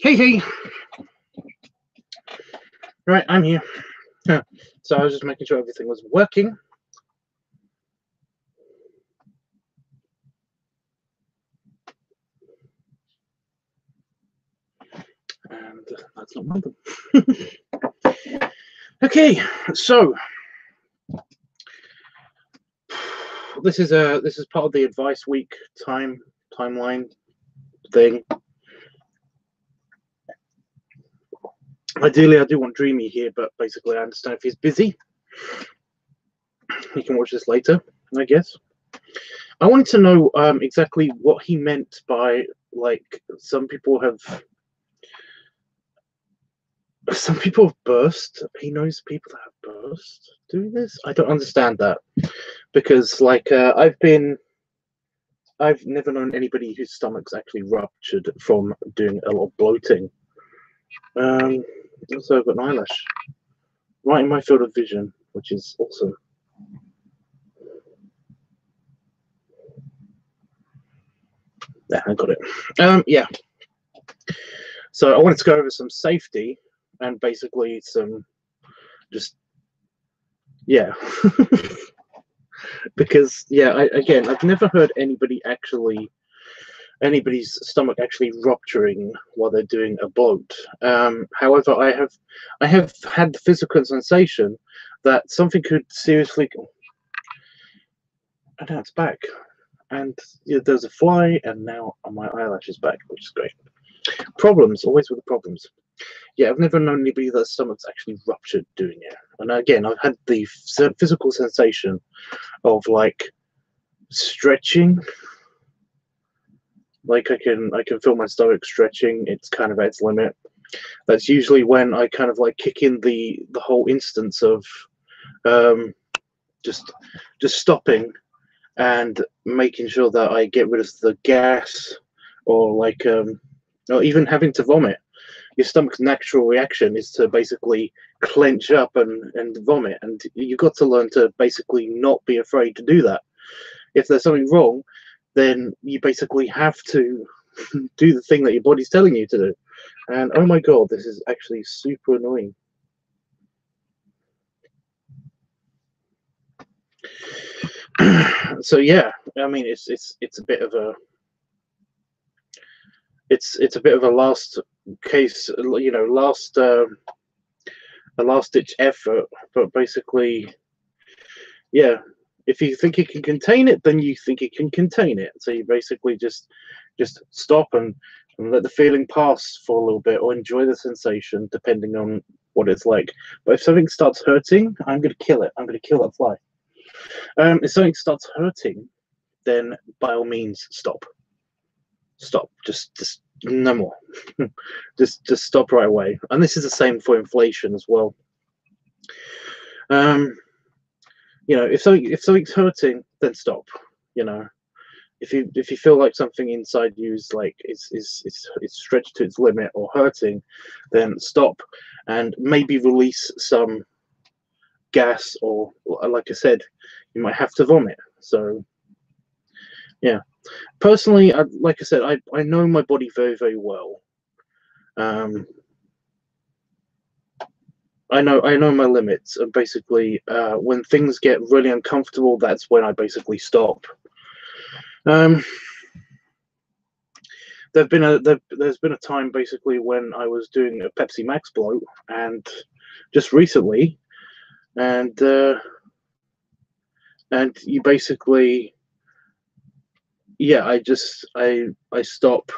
Hey, hey. Right, I'm here. So I was just making sure everything was working. And that's not one of them. Okay, so this is part of the advice week timeline thing. Ideally, I do want Dreamy here, but basically, I understand if he's busy. He can watch this later, I guess. I wanted to know exactly what he meant by, like, some people have burst. He knows people that have burst doing this. I don't understand that, because, like, I've never known anybody whose stomach's actually ruptured from doing a lot of bloating. Also, I've got an eyelash right in my field of vision, which is awesome. Yeah, I got it. Yeah. So I wanted to go over some safety and basically some just, yeah. Because, yeah, I've never heard anybody's stomach actually rupturing while they're doing a bloat. However, I have had the physical sensation that something could seriously, and now it's back, and yeah, there's a fly, and now my eyelash is back, which is great. Problems, always with the problems. Yeah, I've never known anybody that stomach's actually ruptured doing it. And again, I've had the physical sensation of, like, stretching. Like, I can feel my stomach stretching. It's kind of at its limit. That's usually when I kind of like kick in the whole instance of just stopping and making sure that I get rid of the gas, or like or even having to vomit. Your stomach's natural reaction is to basically clench up and vomit, and you've got to learn to basically not be afraid to do that. If there's something wrong, then you basically have to do the thing that your body's telling you to do. And oh my god, this is actually super annoying. So yeah, I mean, it's a bit of a it's a bit of a last case, you know, a last ditch effort. But basically, yeah, if you think you can contain it, then you think you can contain it. So you basically just stop and let the feeling pass for a little bit, or enjoy the sensation depending on what it's like. But if something starts hurting, I'm going to kill it. I'm going to kill that fly. If something starts hurting, then by all means stop. Just no more. just stop right away. And this is the same for inflation as well. You know, if something's hurting, then stop. You know, if you feel like something inside you is like it's stretched to its limit or hurting, then stop and maybe release some gas, or like I said, you might have to vomit. So yeah, personally, like I said, I know my body very, very well. I know my limits, and basically, when things get really uncomfortable, that's when I basically stop. There's been a time basically when I was doing a Pepsi Max bloat, and just recently, and you basically, yeah, I stopped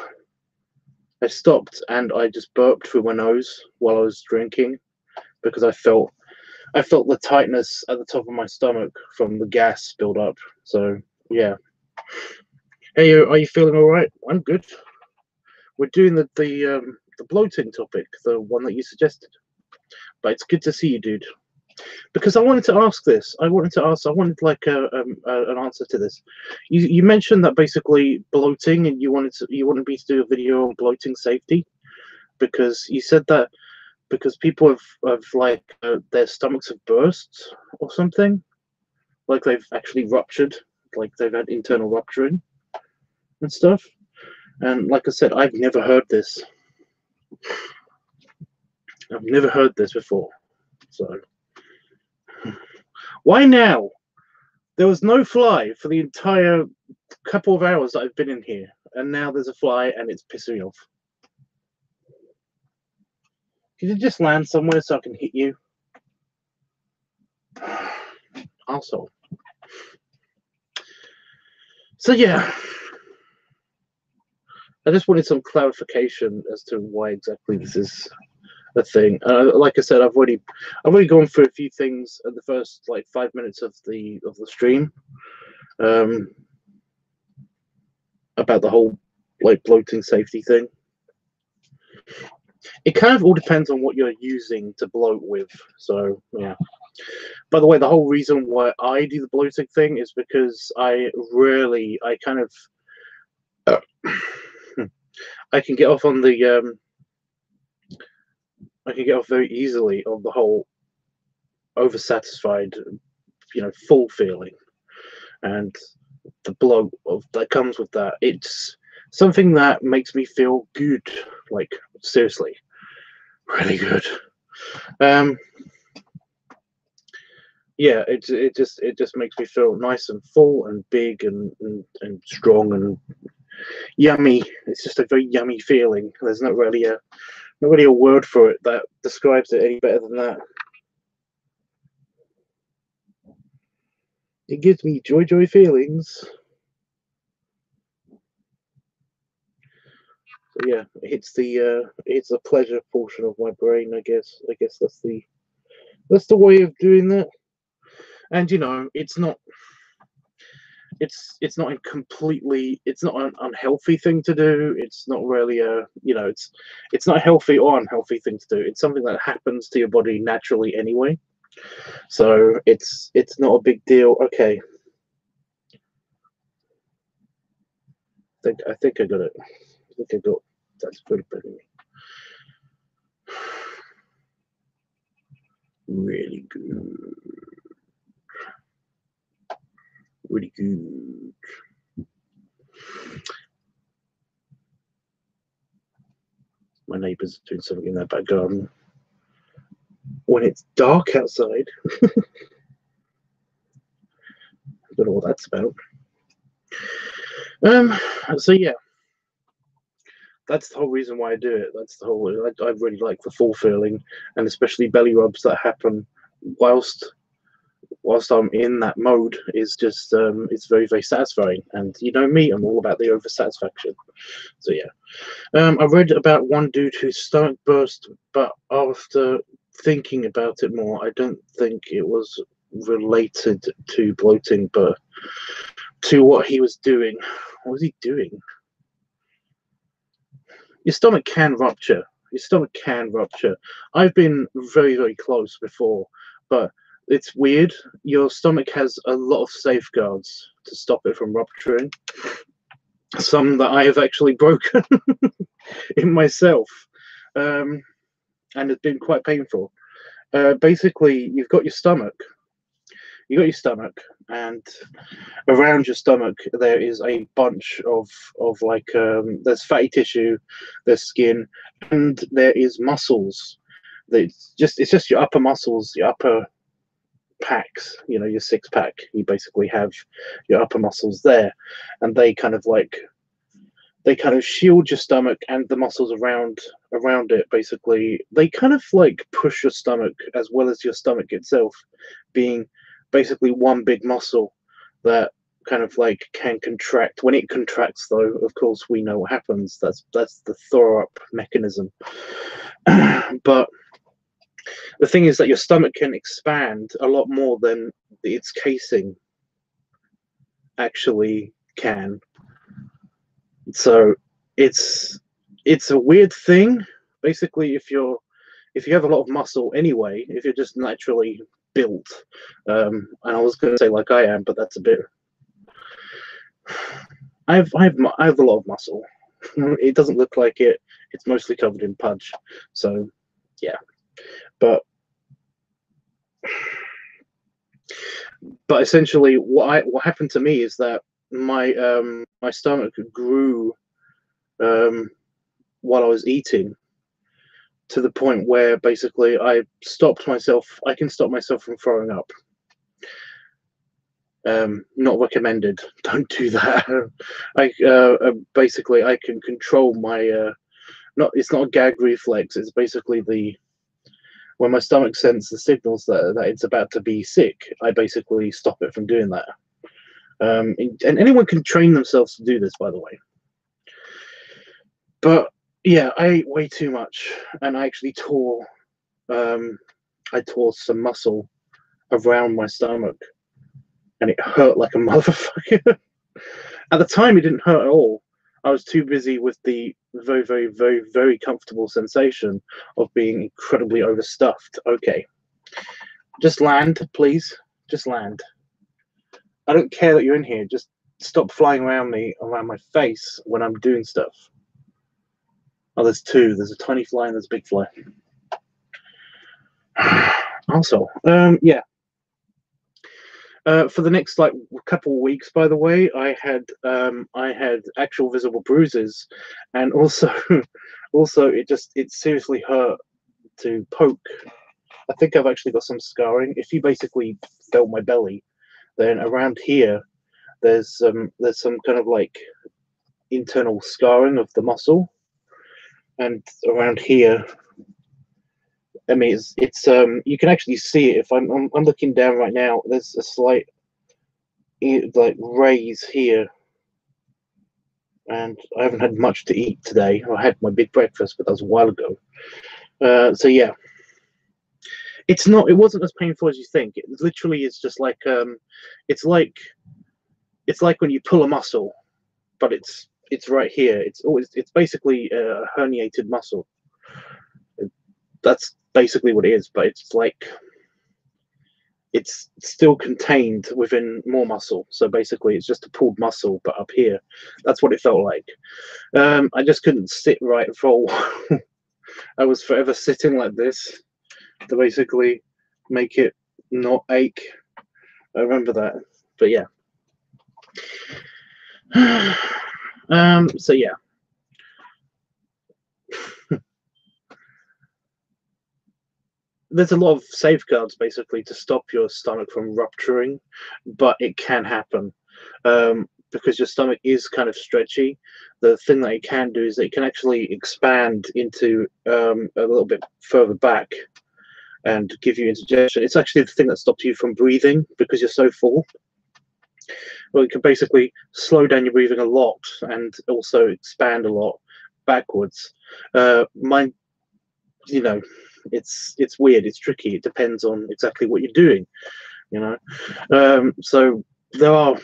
and I just burped through my nose while I was drinking, because I felt the tightness at the top of my stomach from the gas build up. So yeah. Hey, are you feeling all right? I'm good. We're doing the bloating topic, the one that you suggested. But it's good to see you, dude. Because I wanted to ask this. I wanted like an answer to this. You mentioned that basically bloating, and you wanted me to do a video on bloating safety, because you said that because people have like their stomachs have burst or something, like they've actually ruptured, like they've had internal rupturing and stuff. And like I said, I've never heard this. I've never heard this before. So why now? There was no fly for the entire couple of hours that I've been in here, and now there's a fly and it's pissing me off. Could you just land somewhere so I can hit you? Arsehole. So yeah, I just wanted some clarification as to why exactly this is a thing. Like I said, I've already gone through a few things in the first like 5 minutes of the stream, about the whole like bloating safety thing. It kind of all depends on what you're using to bloat with. So yeah. By the way, the whole reason why I do the bloating thing is because I kind of I can get off on the I can get off very easily on the whole oversatisfied, full feeling, and the bloat that comes with that. It's something that makes me feel good, like seriously, really good. Yeah, it just makes me feel nice and full and big and strong and yummy. It's just a very yummy feeling. There's not really a word for it that describes it any better than that. It gives me joy feelings. So yeah, it's the pleasure portion of my brain. I guess that's the way of doing that. And it's not an unhealthy thing to do. It's not really it's not a healthy or unhealthy thing to do. It's something that happens to your body naturally anyway. So it's not a big deal. Okay. I think I got it. I think I got that's pretty me. Really good. Really good. My neighbour's doing something in their back garden. When it's dark outside. I don't know what that's about. So yeah, that's the whole reason why I do it. That's the whole. I really like the full feeling, and especially belly rubs that happen whilst I'm in that mode is just it's very satisfying. And you know me, I'm all about the over satisfaction. So yeah, I read about one dude whose stomach burst, but after thinking about it more, I don't think it was related to bloating, but to what he was doing. What was he doing? Your stomach can rupture. Your stomach can rupture. I've been very close before, but it's weird. Your stomach has a lot of safeguards to stop it from rupturing. Some that I have actually broken in myself, and it's been quite painful. Basically, you've got your stomach. And around your stomach there is a bunch of like there's fatty tissue, there's skin, and there is muscles. It's just your upper muscles, your upper packs, your six pack. You basically have your upper muscles there, and they kind of shield your stomach and the muscles around it. Basically, they kind of like push your stomach as well as your stomach itself being basically one big muscle that kind of like can contract. When it contracts, though, of course, we know what happens. That's the throw up mechanism. But the thing is that your stomach can expand a lot more than its casing actually can. So it's a weird thing. Basically, if you have a lot of muscle anyway, if you're just naturally built, and I was going to say like I am, but that's a bit. I have a lot of muscle. It doesn't look like it. It's mostly covered in pudge. So yeah, but essentially, what happened to me is that my my stomach grew while I was eating, to the point where basically I stopped myself. I can stop myself from throwing up. Not recommended. Don't do that. I basically I can control my not. It's not a gag reflex. It's basically when my stomach sends the signals that it's about to be sick. I basically stop it from doing that. And anyone can train themselves to do this, by the way. But yeah, I ate way too much, and I actually tore. I tore some muscle around my stomach, and it hurt like a motherfucker. At the time, it didn't hurt at all. I was too busy with the very, very, very, very comfortable sensation of being incredibly overstuffed. Okay, just land, please. Just land. I don't care that you're in here. Just stop flying around me, around my face when I'm doing stuff. Oh, there's two. There's a tiny fly and there's a big fly. Also, yeah. For the next like couple of weeks, by the way, I had actual visible bruises, and also it seriously hurt to poke. I think I've actually got some scarring. If you basically felt my belly, then around here there's some kind of like internal scarring of the muscle, and around here, I mean, it's you can actually see it if I'm looking down right now. There's a slight like raise here, and I haven't had much to eat today. I had my big breakfast, but that was a while ago. So yeah, it wasn't as painful as you think. It literally is just like it's like when you pull a muscle, but it's right here. It's basically a herniated muscle. That's basically what it is, but it's like it's still contained within more muscle. So basically it's just a pulled muscle, but up here. That's what it felt like. I just couldn't sit right for a while. I was forever sitting like this to basically make it not ache. I remember that. But yeah. So yeah. There's a lot of safeguards basically to stop your stomach from rupturing, but it can happen because your stomach is kind of stretchy. The thing that it can do is that it can actually expand into a little bit further back and give you indigestion. It's actually the thing that stops you from breathing because you're so full. Well, it can basically slow down your breathing a lot and also expand a lot backwards. Mine, you know, it's weird, it's tricky, it depends on exactly what you're doing, you know. So there are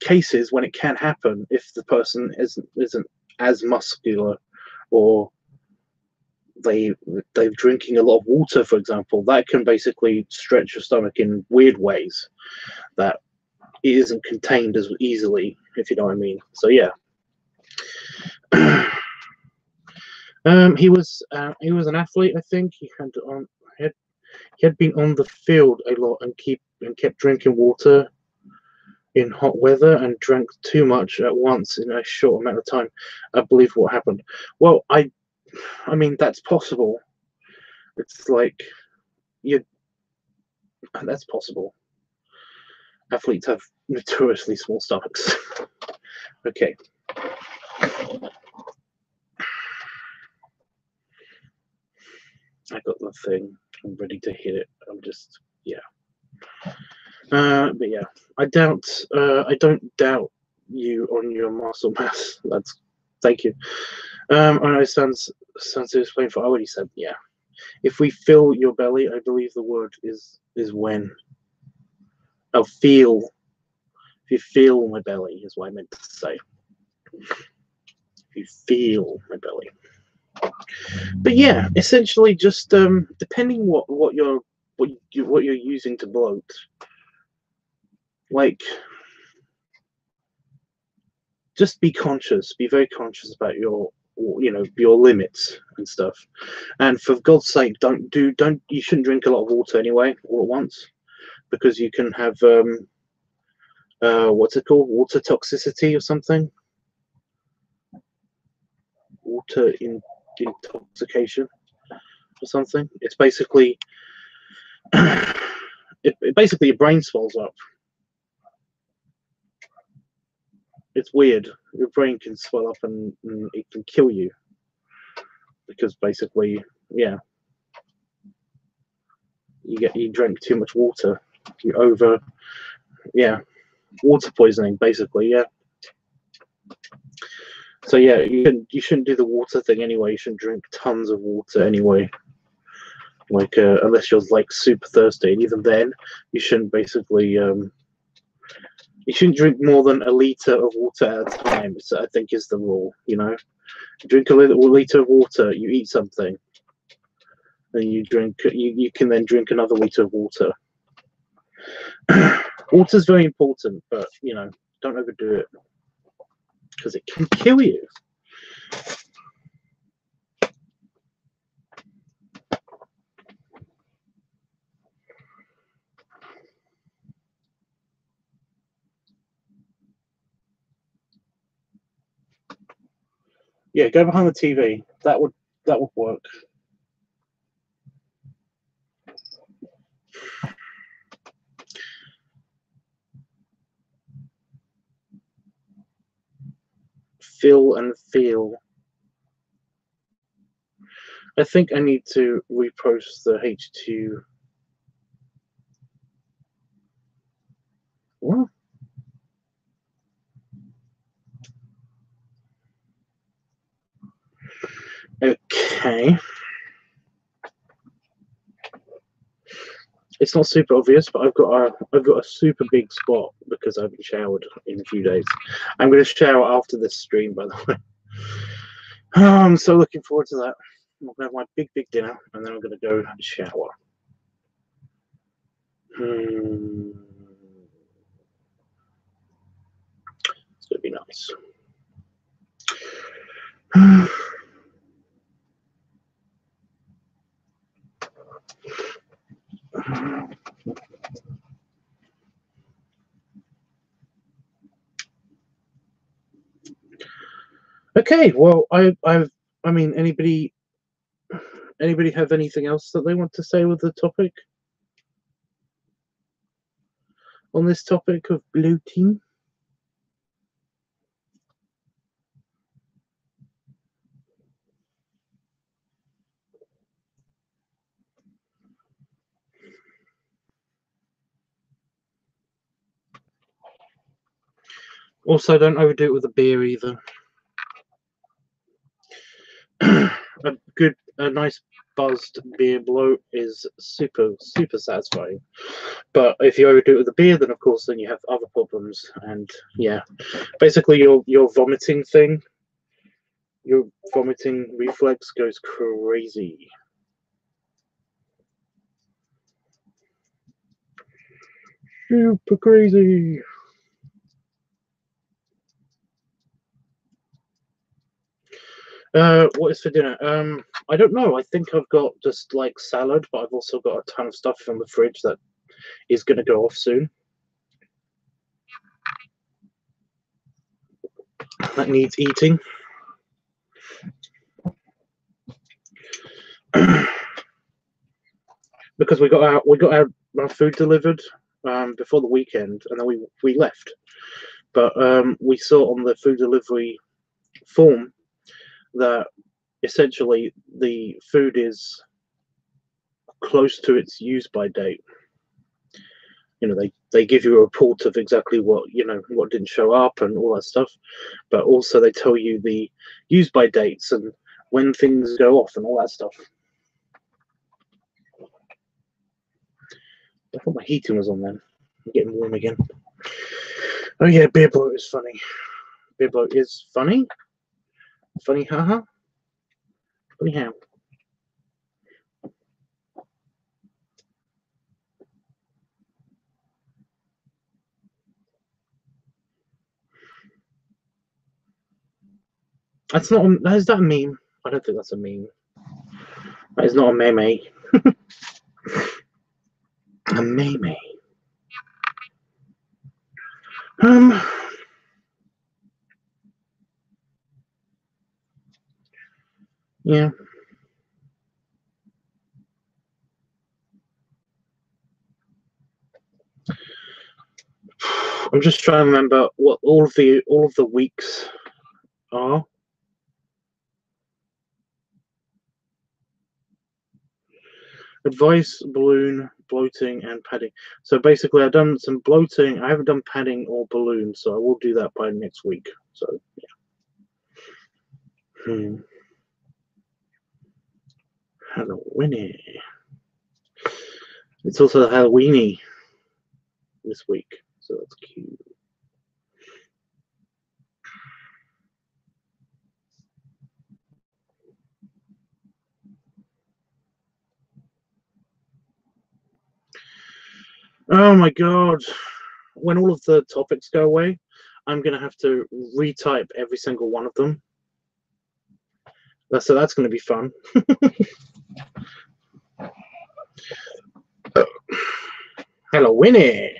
cases when it can happen if the person isn't as muscular, or they're drinking a lot of water, for example. That can basically stretch your stomach in weird ways that it isn't contained as easily, if you know what I mean. So yeah. He was an athlete, I think. He had been on the field a lot and kept drinking water in hot weather and drank too much at once in a short amount of time. I believe what happened. Well, I mean that's possible. It's like that's possible. Athletes have notoriously small stomachs. Okay. I got the thing. I'm ready to hit it. I'm just, yeah. But yeah, I don't doubt you on your muscle mass. Thank you. I know it sounds to explain for. I already said, yeah. If we feel your belly, I believe the word is when. I'll feel. If you feel my belly is what I meant to say. If you feel my belly. But yeah, essentially just depending what you're using to bloat, like just be very conscious about your limits and stuff. And for God's sake, you shouldn't drink a lot of water anyway all at once, because you can have what's it called, water toxicity or something, water intoxication. or something. It's basically basically your brain swells up. It's weird. Your brain can swell up and it can kill you because basically, yeah, you drink too much water. Yeah, water poisoning basically. Yeah. So yeah, you shouldn't do the water thing anyway. You shouldn't drink tons of water anyway. Like unless you're like super thirsty, and even then, you shouldn't basically you shouldn't drink more than a liter of water at a time. So I think is the rule. You know, you drink a liter of water, you eat something, and you drink. You can then drink another liter of water. Water's very important, but you know, don't overdo it because it can kill you. Yeah, go behind the TV. That would work. Feel and feel. I think I need to repost the H2. What? Okay. It's not super obvious, but I've got a super big spot because I haven't showered in a few days. I'm going to shower after this stream, by the way. Oh, I'm so looking forward to that. I'm going to have my big dinner, and then I'm going to go and shower. It's going to be nice. Okay, well, I mean, anybody have anything else that they want to say with the topic? On this topic of bloating? Also, don't overdo it with the beer either. A nice buzzed beer bloat is super satisfying. But if you overdo it with the beer, then of course then you have other problems. And yeah, basically your vomiting thing, your vomiting reflex goes crazy. Super crazy. What is for dinner? I don't know. I think I've got just like salad, but I've also got a ton of stuff from the fridge that is going to go off soon. That needs eating. Because we got our food delivered before the weekend, and then we left. But we saw on the food delivery form that essentially the food is close to its use by date. You know, they give you a report of exactly what didn't show up and all that stuff, but also they tell you the use by dates and when things go off and all that stuff. I thought my heating was on then. I'm getting warm again. Oh yeah, beer bloat is funny. Beer bloat is funny. Funny, haha. Funny how. That's not. Is that a meme? I don't think that's a meme. That is not a meme. A meme. Yeah. I'm just trying to remember what all of the weeks are. Advice, balloon, bloating, and padding. So basically, I've done some bloating. I haven't done padding or balloon, so I will do that by next week. So yeah. Halloweeny. It's also Halloweeny this week, so that's cute. Oh my god. When all of the topics go away, I'm going to have to retype every single one of them. So that's going to be fun. Halloweeny.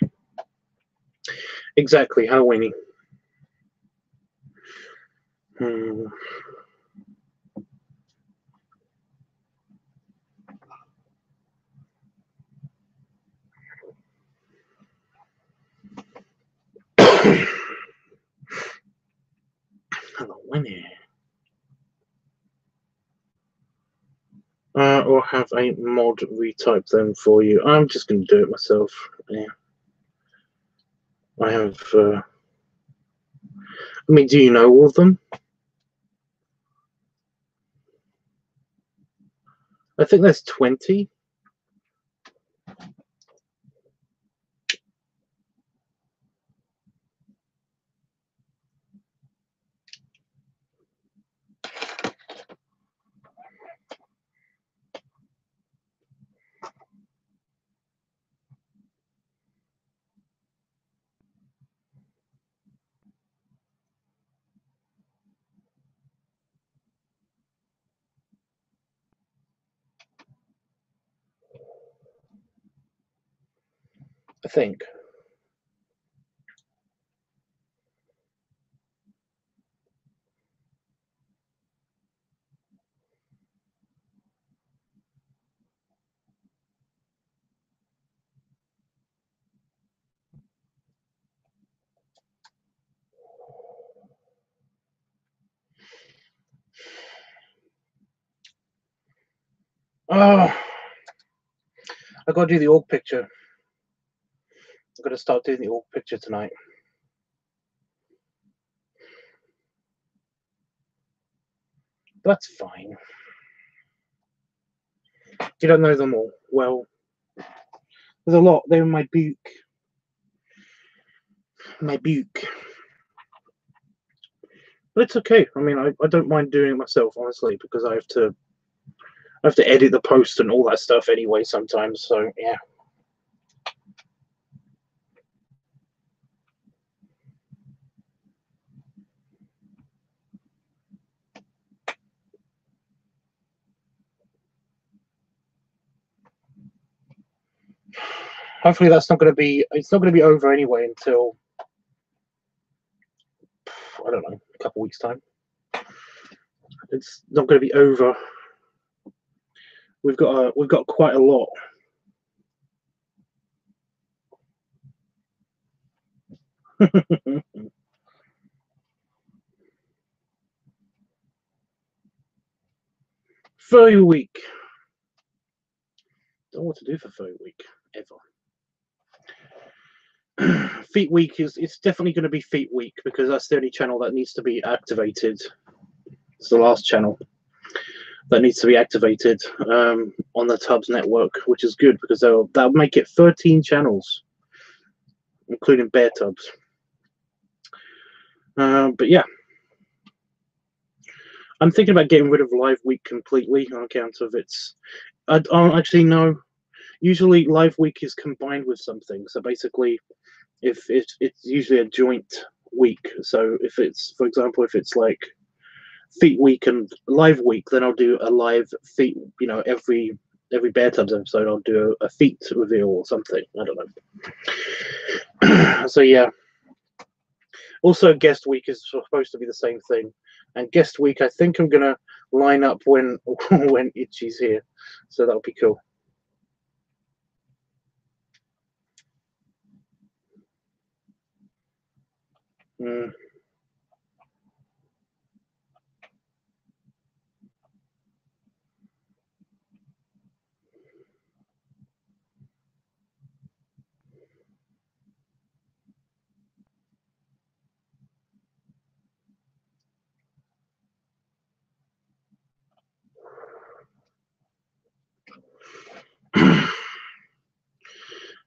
Exactly, Halloweeny. Halloweeny. Or have a mod retype them for you. I'm just going to do it myself. Yeah. I have. I mean, do you know all of them? I think there's 20. I think. Oh, I got to do the org picture. I've got to start doing the org picture tonight. That's fine. You don't know them all. Well, there's a lot. They're in my book. My book. But it's okay. I mean, I don't mind doing it myself, honestly, because I have to edit the post and all that stuff anyway sometimes. So yeah. Hopefully that's not going to be. It's not going to be over anyway until I don't know, a couple weeks time. It's not going to be over. We've got quite a lot. Furry week. Don't know what to do for furry week ever. Feet week it's definitely going to be feet week because that's the only channel that needs to be activated. It's the last channel that needs to be activated on the Tubbs network, which is good because that'll make it 13 channels, including Bear Tubbs. But yeah, I'm thinking about getting rid of Live Week completely on account of its. I don't actually know. Usually, Live Week is combined with something. So basically, if it's usually a joint week. So if it's, for example, if it's like Feet Week and Live Week, then I'll do a live feet. You know, every Bear Tubbs episode, I'll do a feet reveal or something. I don't know. So yeah. Also, guest week is supposed to be the same thing, and guest week I think I'm gonna line up when when Itchy's here, so that'll be cool. Mm.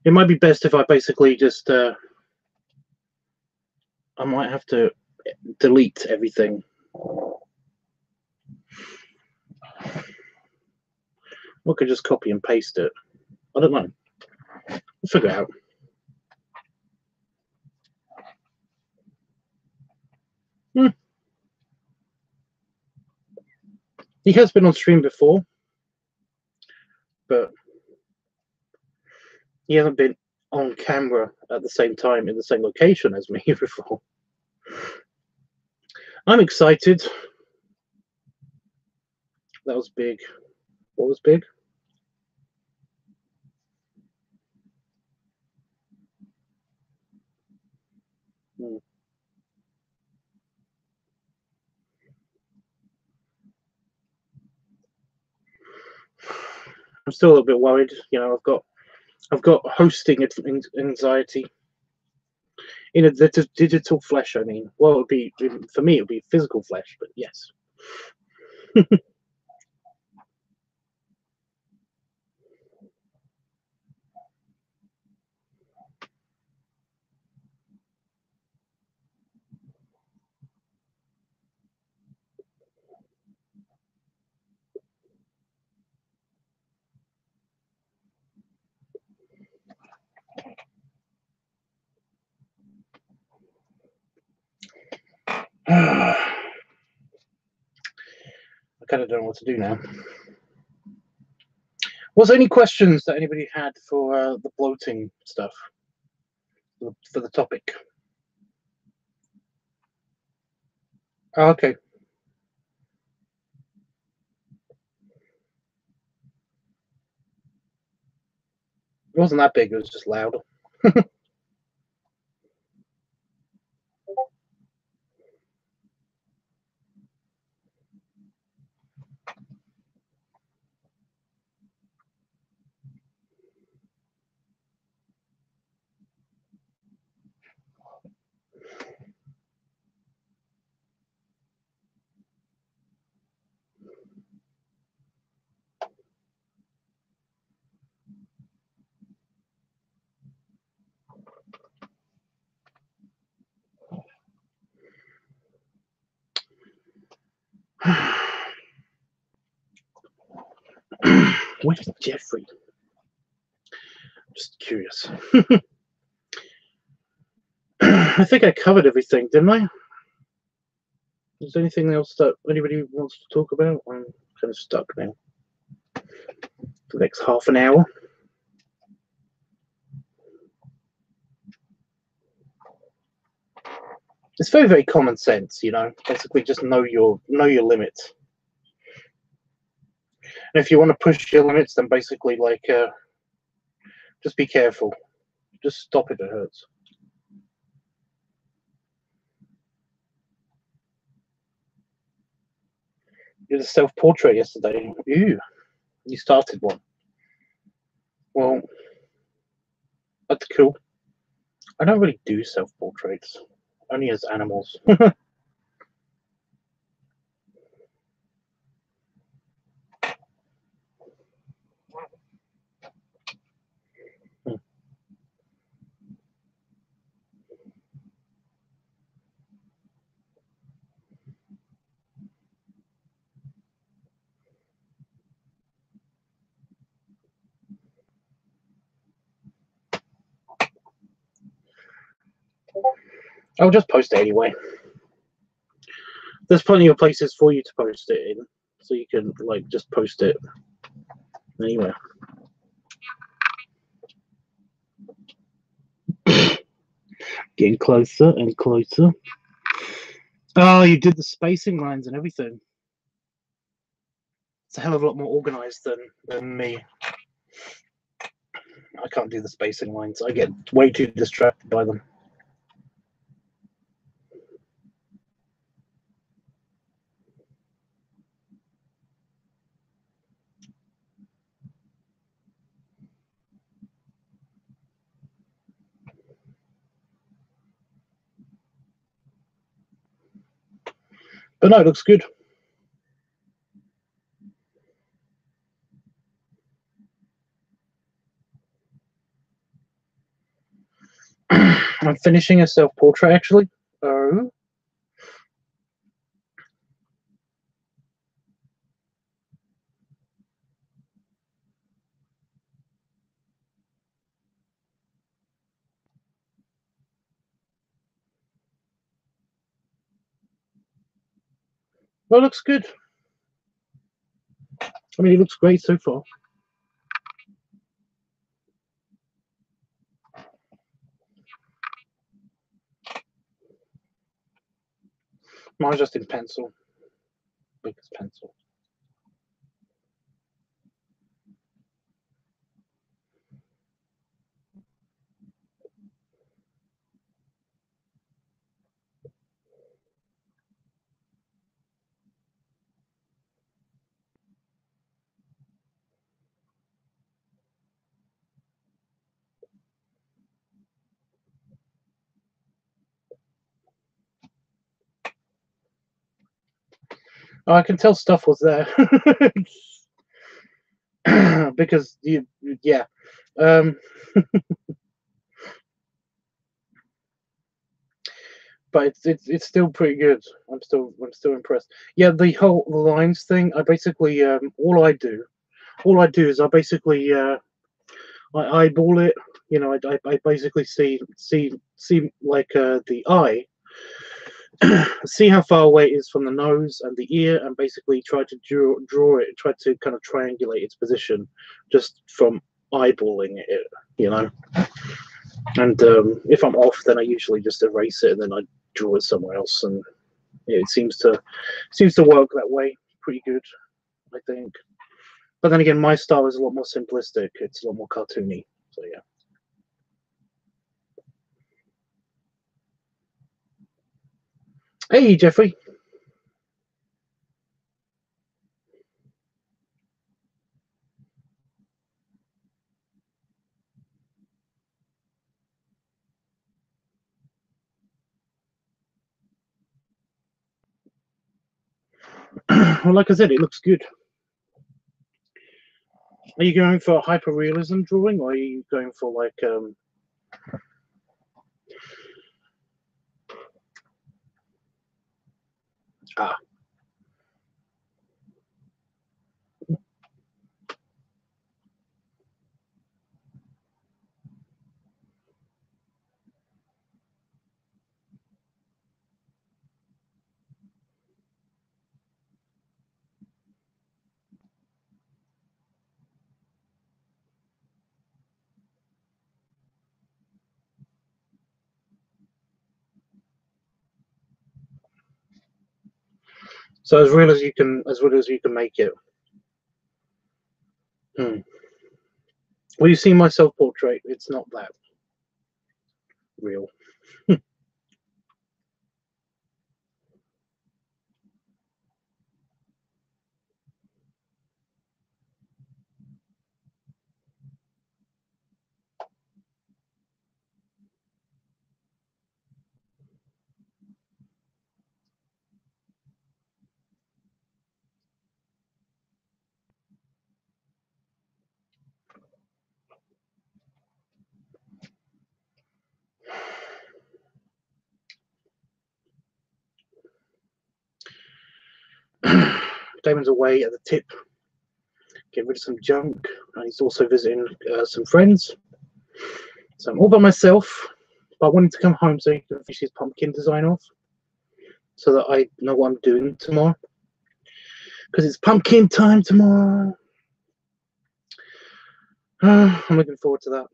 It might be best if I basically just I might have to delete everything. I could just copy and paste it. I don't know. We'll figure it out. He has been on stream before, but he hasn't been on camera at the same time in the same location as me before. I'm excited. That was big. What was big? I'm still a little bit worried. You know, I've got hosting anxiety in a digital flesh. I mean, well, it would be for me. It would be physical flesh, but yes. I kind of don't know what to do now. Was there any questions that anybody had for the bloating stuff, for the topic? Oh, okay. It wasn't that big. It was just loud. Where's Jeffrey? Just curious. I think I covered everything, didn't I? Is there anything else that anybody wants to talk about? I'm kind of stuck now. For the next half an hour. It's very, very common sense, you know. Basically, just know your limits. And if you want to push your limits, then basically, like, just be careful. Just stop if it hurts. You did a self-portrait yesterday. Ew. You started one. Well, that's cool. I don't really do self-portraits. Only as animals. I'll just post it anyway. There's plenty of places for you to post it in, so you can like just post it anywhere. Getting closer and closer. Oh, you did the spacing lines and everything. It's a hell of a lot more organized than me. I can't do the spacing lines. I get way too distracted by them. But no, it looks good. I'm finishing a self-portrait actually. Oh. Well, it looks good. I mean, it looks great so far. Mine's just in pencil. Biggest pencil. Oh, I can tell stuff was there. Because yeah. But it's still pretty good. I'm still impressed. Yeah, the lines thing. I basically all I do is I basically I eyeball it. You know, I basically see like the eye, see how far away it is from the nose and the ear, and basically try to draw it, try to kind of triangulate its position just from eyeballing it. You know, and if I'm off, then I usually just erase it and then I draw it somewhere else, and yeah, it seems to work that way pretty good, I think. But then again, my style is a lot more simplistic. It's a lot more cartoony. So yeah. Hey, Jeffrey. Well, like I said, it looks good. Are you going for hyper-realism drawing, or are you going for like ah? So as real as you can, make it. Hmm. Well, you see my self-portrait. It's not that real. Damon's away at the tip. Get rid of some junk. And he's also visiting some friends. So I'm all by myself. But I wanted to come home so he can finish his pumpkin design off, so that I know what I'm doing tomorrow. Because it's pumpkin time tomorrow. I'm looking forward to that.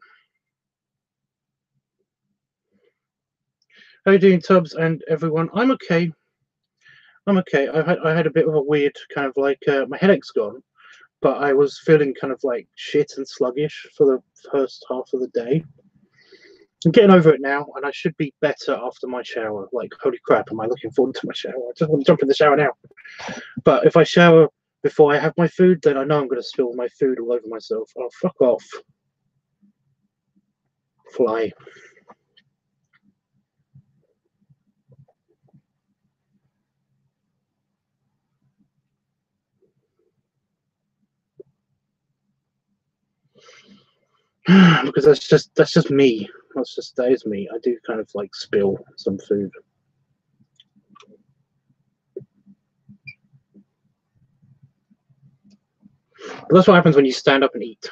How are you doing, Tubbs and everyone? I'm okay. I'm okay. I had a bit of a weird kind of like my headache's gone, but I was feeling kind of like shit and sluggish for the first half of the day. I'm getting over it now, and I should be better after my shower. Like, holy crap, am I looking forward to my shower? I just want to jump in the shower now. But if I shower before I have my food, then I know I'm going to spill my food all over myself. Oh, fuck off. Fly. because that's just me. That is me. I do kind of like spill some food. But that's what happens when you stand up and eat.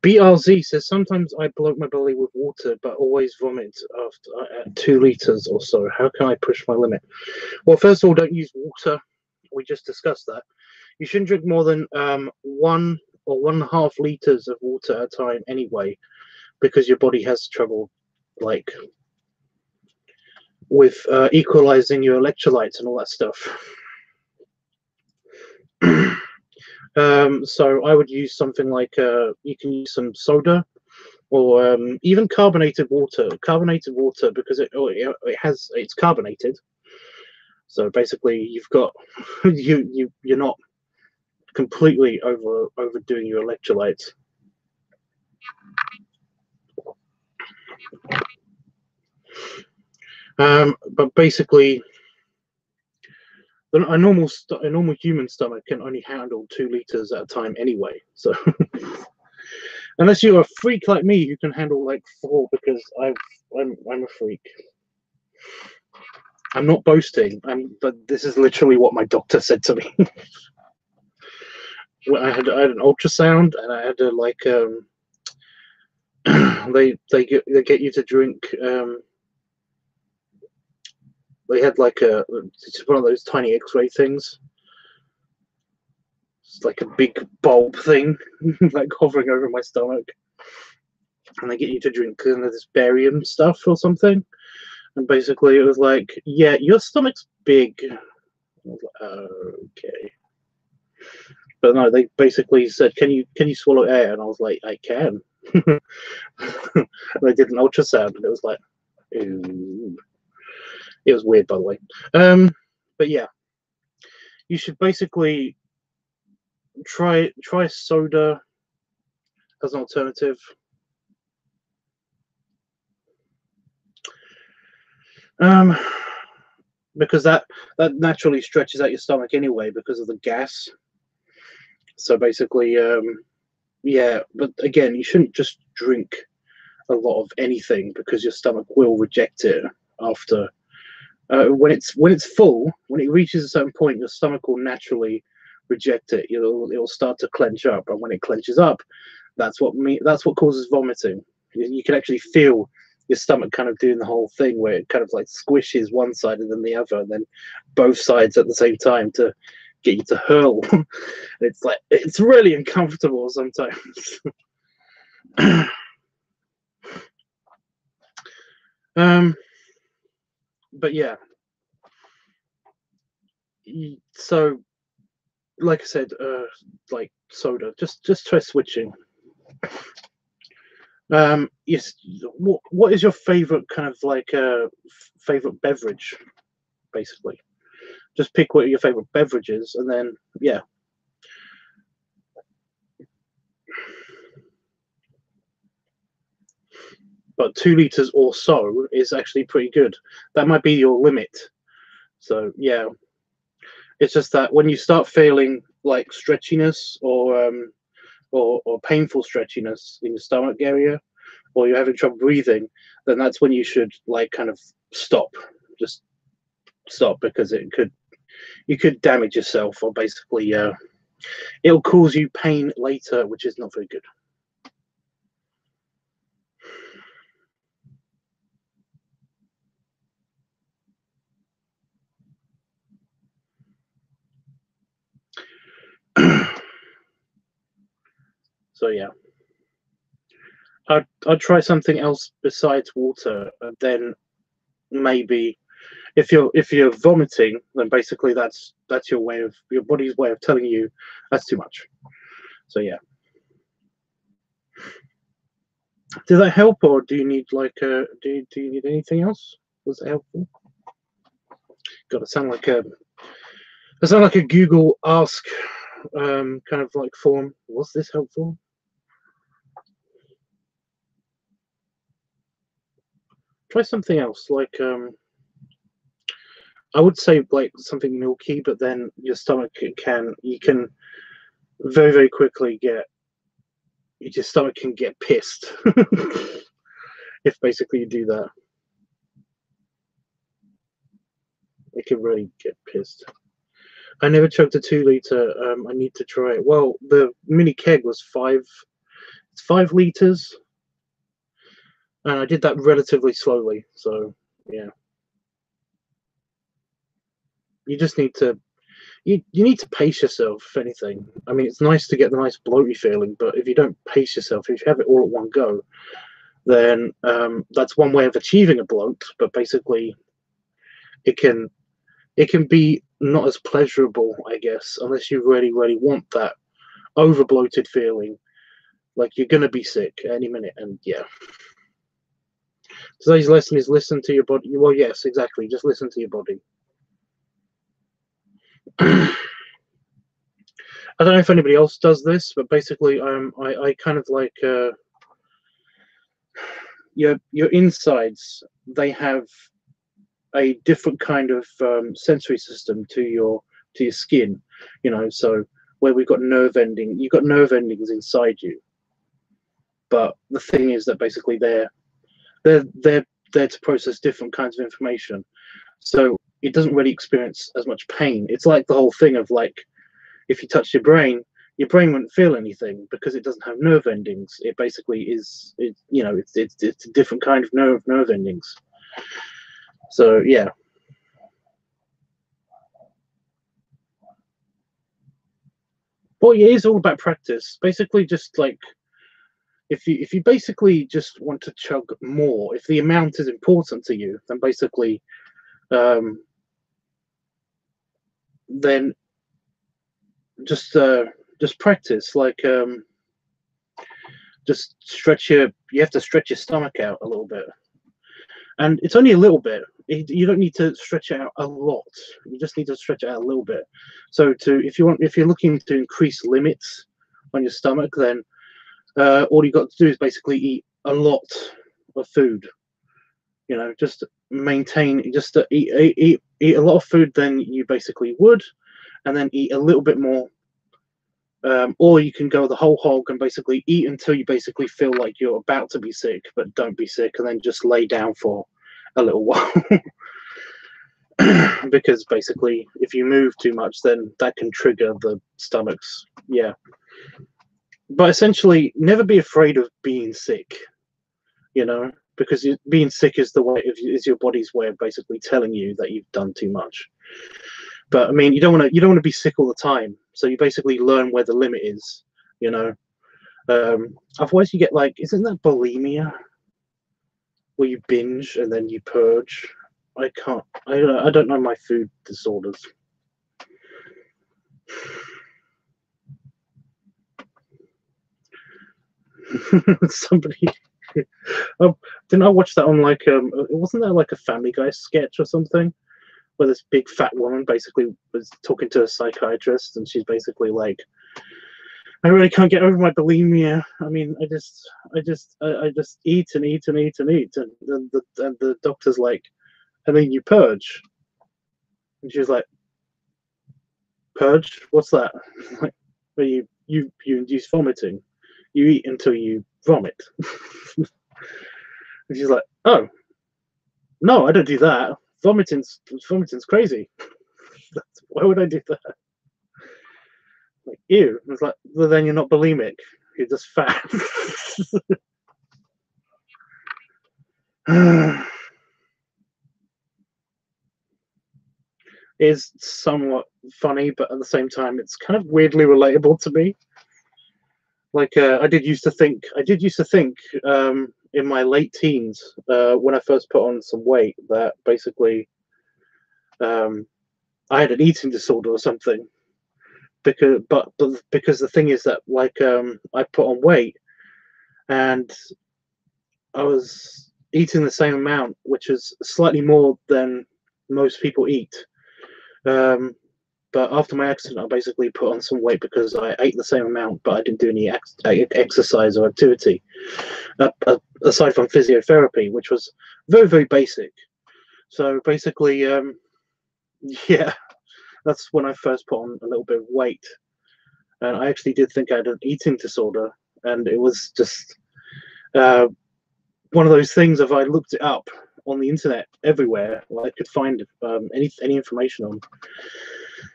BRZ says, sometimes I bloat my belly with water, but always vomit after at 2 liters or so. How can I push my limit? Well, first of all, don't use water. We just discussed that. You shouldn't drink more than 1 or 1.5 liters of water at a time anyway, because your body has trouble, like, with equalizing your electrolytes and all that stuff. So I would use something like you can use some soda or even carbonated water. Carbonated water, because it's carbonated. So basically, you've got you're not completely overdoing your electrolytes. But basically, a normal human stomach can only handle 2 liters at a time anyway. So unless you're a freak like me, you can handle like 4, because I'm a freak. I'm not boasting, but this is literally what my doctor said to me. When I had an ultrasound, and I had to like they get you to drink. They had like it's one of those tiny X-ray things. It's like a big bulb thing, like hovering over my stomach, and they get you to drink this barium stuff or something. And basically, it was like, yeah, your stomach's big. I was like, okay. But no, they basically said, can you swallow air? And I was like, I can. And they did an ultrasound, and it was like, ooh. It was weird, by the way. But yeah, you should basically try soda as an alternative. Because that naturally stretches out your stomach anyway because of the gas. So basically, yeah. But again, you shouldn't just drink a lot of anything, because your stomach will reject it after. When it's full, when it reaches a certain point, your stomach will naturally reject it. It'll start to clench up, and when it clenches up, that's what causes vomiting. You can actually feel your stomach kind of doing the whole thing where it kind of like squishes one side and then the other, and then both sides at the same time to get you to hurl. It's like, it's really uncomfortable sometimes. But yeah, so like I said, like soda, just try switching. Yes. What is your favorite kind of like favorite beverage? Basically, just pick what your favorite beverage is, and then yeah. But 2 liters or so is actually pretty good. That might be your limit. So yeah, it's just that when you start feeling like stretchiness or painful stretchiness in your stomach area, or you're having trouble breathing, then that's when you should like kind of stop. Just stop, because you could damage yourself, or basically it'll cause you pain later, which is not very good. So yeah, I'd try something else besides water, and then maybe if you're vomiting, then basically that's your body's way of telling you that's too much. So yeah. Did that help, or do you need like do you need anything else? Was it helpful? Got to sound like a Google ask kind of like form. Was this helpful? Try something else, like I would say like something milky, but then your stomach you can very, very quickly get your stomach can get pissed if basically you do that. It can really get pissed. I never chugged a 2 litre. I need to try it. Well, the mini keg was 5 litres, and I did that relatively slowly. So yeah, you just need to you need to pace yourself. If anything, I mean, it's nice to get the nice bloaty feeling, but if you don't pace yourself, if you have it all at one go, then that's one way of achieving a bloat. But basically, it can be not as pleasurable, I guess, unless you really want that over bloated feeling, like you're gonna be sick any minute. And yeah, today's lesson is listen to your body. Well, yes, exactly. Just listen to your body. I don't know if anybody else does this, but basically, I kind of like your insides. They have a different kind of sensory system to your skin, you know. So where we've got nerve ending, you've got nerve endings inside you. But the thing is that basically they're there to process different kinds of information. So it doesn't really experience as much pain. It's like the whole thing of like, if you touch your brain wouldn't feel anything because it doesn't have nerve endings. It basically is, you know, it's a different kind of nerve endings. So yeah. Well, it is all about practice. Basically, just like if you basically just want to chug more, if the amount is important to you, then basically then just practice. Like just you have to stretch your stomach out a little bit, and it's only a little bit. You don't need to stretch it out a lot. You just need to stretch it out a little bit. So if you're looking to increase limits on your stomach, then all you got to do is basically eat a lot of food. You know, just maintain, just eat a lot of food than you basically would, and then eat a little bit more. Or you can go the whole hog and basically eat until you basically feel like you're about to be sick, but don't be sick, and then just lay down for a little while. Because basically, if you move too much, then that can trigger the stomachs. Yeah. But essentially, never be afraid of being sick, you know, because being sick is is your body's way of basically telling you that you've done too much. But I mean, you don't want to be sick all the time. So you basically learn where the limit is, you know. Otherwise, you get like, isn't that bulimia, where you binge and then you purge? I don't know my food disorders. Somebody, didn't I watch that on like wasn't there like a Family Guy sketch or something where this big fat woman basically was talking to a psychiatrist, and she's basically like, I really can't get over my bulimia. I mean, I just eat and eat and eat and eat, and the doctor's like, and then you purge, and she's like, purge? What's that? Like, where you induce vomiting. You eat until you vomit. And she's like, oh, no, I don't do that. Vomiting's crazy. Why would I do that? Like, ew. It's like, well, then you're not bulimic. You're just fat. Is somewhat funny, but at the same time, it's kind of weirdly relatable to me. Like, I did used to think in my late teens, when I first put on some weight, that basically I had an eating disorder or something. Because the thing is that, like, I put on weight and I was eating the same amount, which is slightly more than most people eat. But after my accident, I basically put on some weight because I ate the same amount, but I didn't do any exercise or activity, aside from physiotherapy, which was very, very basic. So basically, yeah, that's when I first put on a little bit of weight. And I actually did think I had an eating disorder. and it was just one of those things. If I looked it up on the internet everywhere, I could find any information on.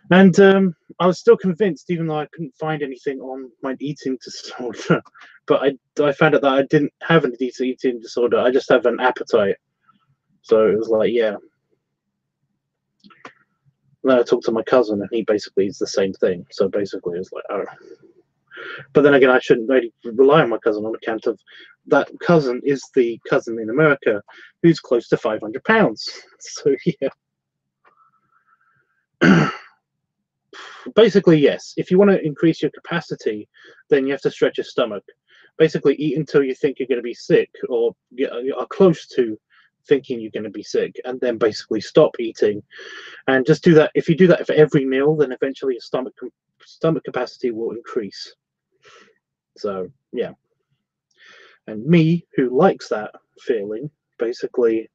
And I was still convinced, even though I couldn't find anything on my eating disorder. But I found out that I didn't have an eating disorder. I just have an appetite. So it was like, yeah. Then I talked to my cousin, and he basically is the same thing. So basically, it's like, oh. But then again, I shouldn't really rely on my cousin on account of that cousin is the cousin in America who's close to 500 pounds. So yeah. Basically, yes. If you want to increase your capacity, then you have to stretch your stomach. Basically, eat until you think you're going to be sick, or you are close to thinking you're going to be sick, and then basically stop eating. And just do that. If you do that for every meal, then eventually your stomach capacity will increase. So yeah. And me, who likes that feeling, basically,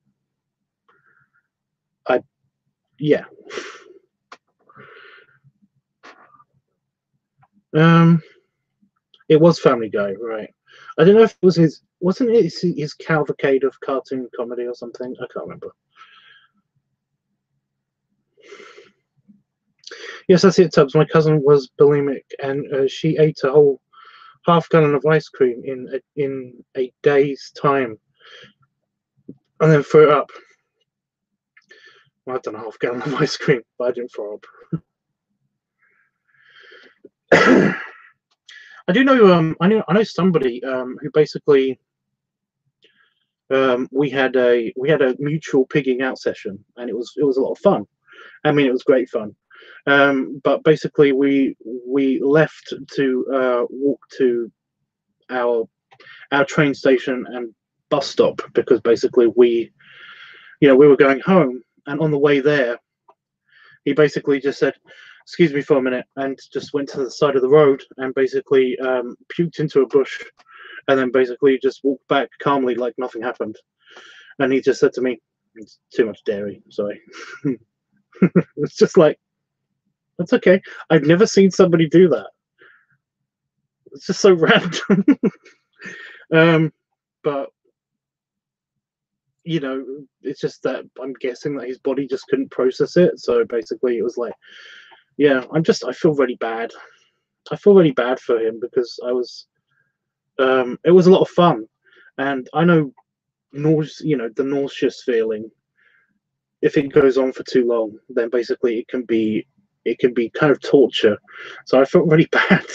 yeah. It was Family Guy, right? I don't know if it was wasn't it his cavalcade of cartoon comedy or something? I can't remember. Yes, that's it, Tubbs. My cousin was bulimic, and she ate a whole half-gallon of ice cream in a day's time, and then threw it up. Well, I've done a half-gallon of ice cream, but I didn't throw up. I do know. I know somebody who basically. We had a mutual pigging out session, and it was a lot of fun. I mean, it was great fun. But basically, we left to walk to our train station and bus stop, because basically we were going home, and on the way there, he basically just said, "Excuse me for a minute," and just went to the side of the road and basically puked into a bush, and then basically just walked back calmly like nothing happened. And he just said to me, "It's too much dairy, sorry." It's just like, that's okay. I've never seen somebody do that. It's just so random. But it's just that I'm guessing that his body just couldn't process it. So basically, it was like, yeah, I feel really bad. I feel really bad for him, because it was a lot of fun, and I know the nauseous feeling. If it goes on for too long, then basically it can be kind of torture. So I felt really bad.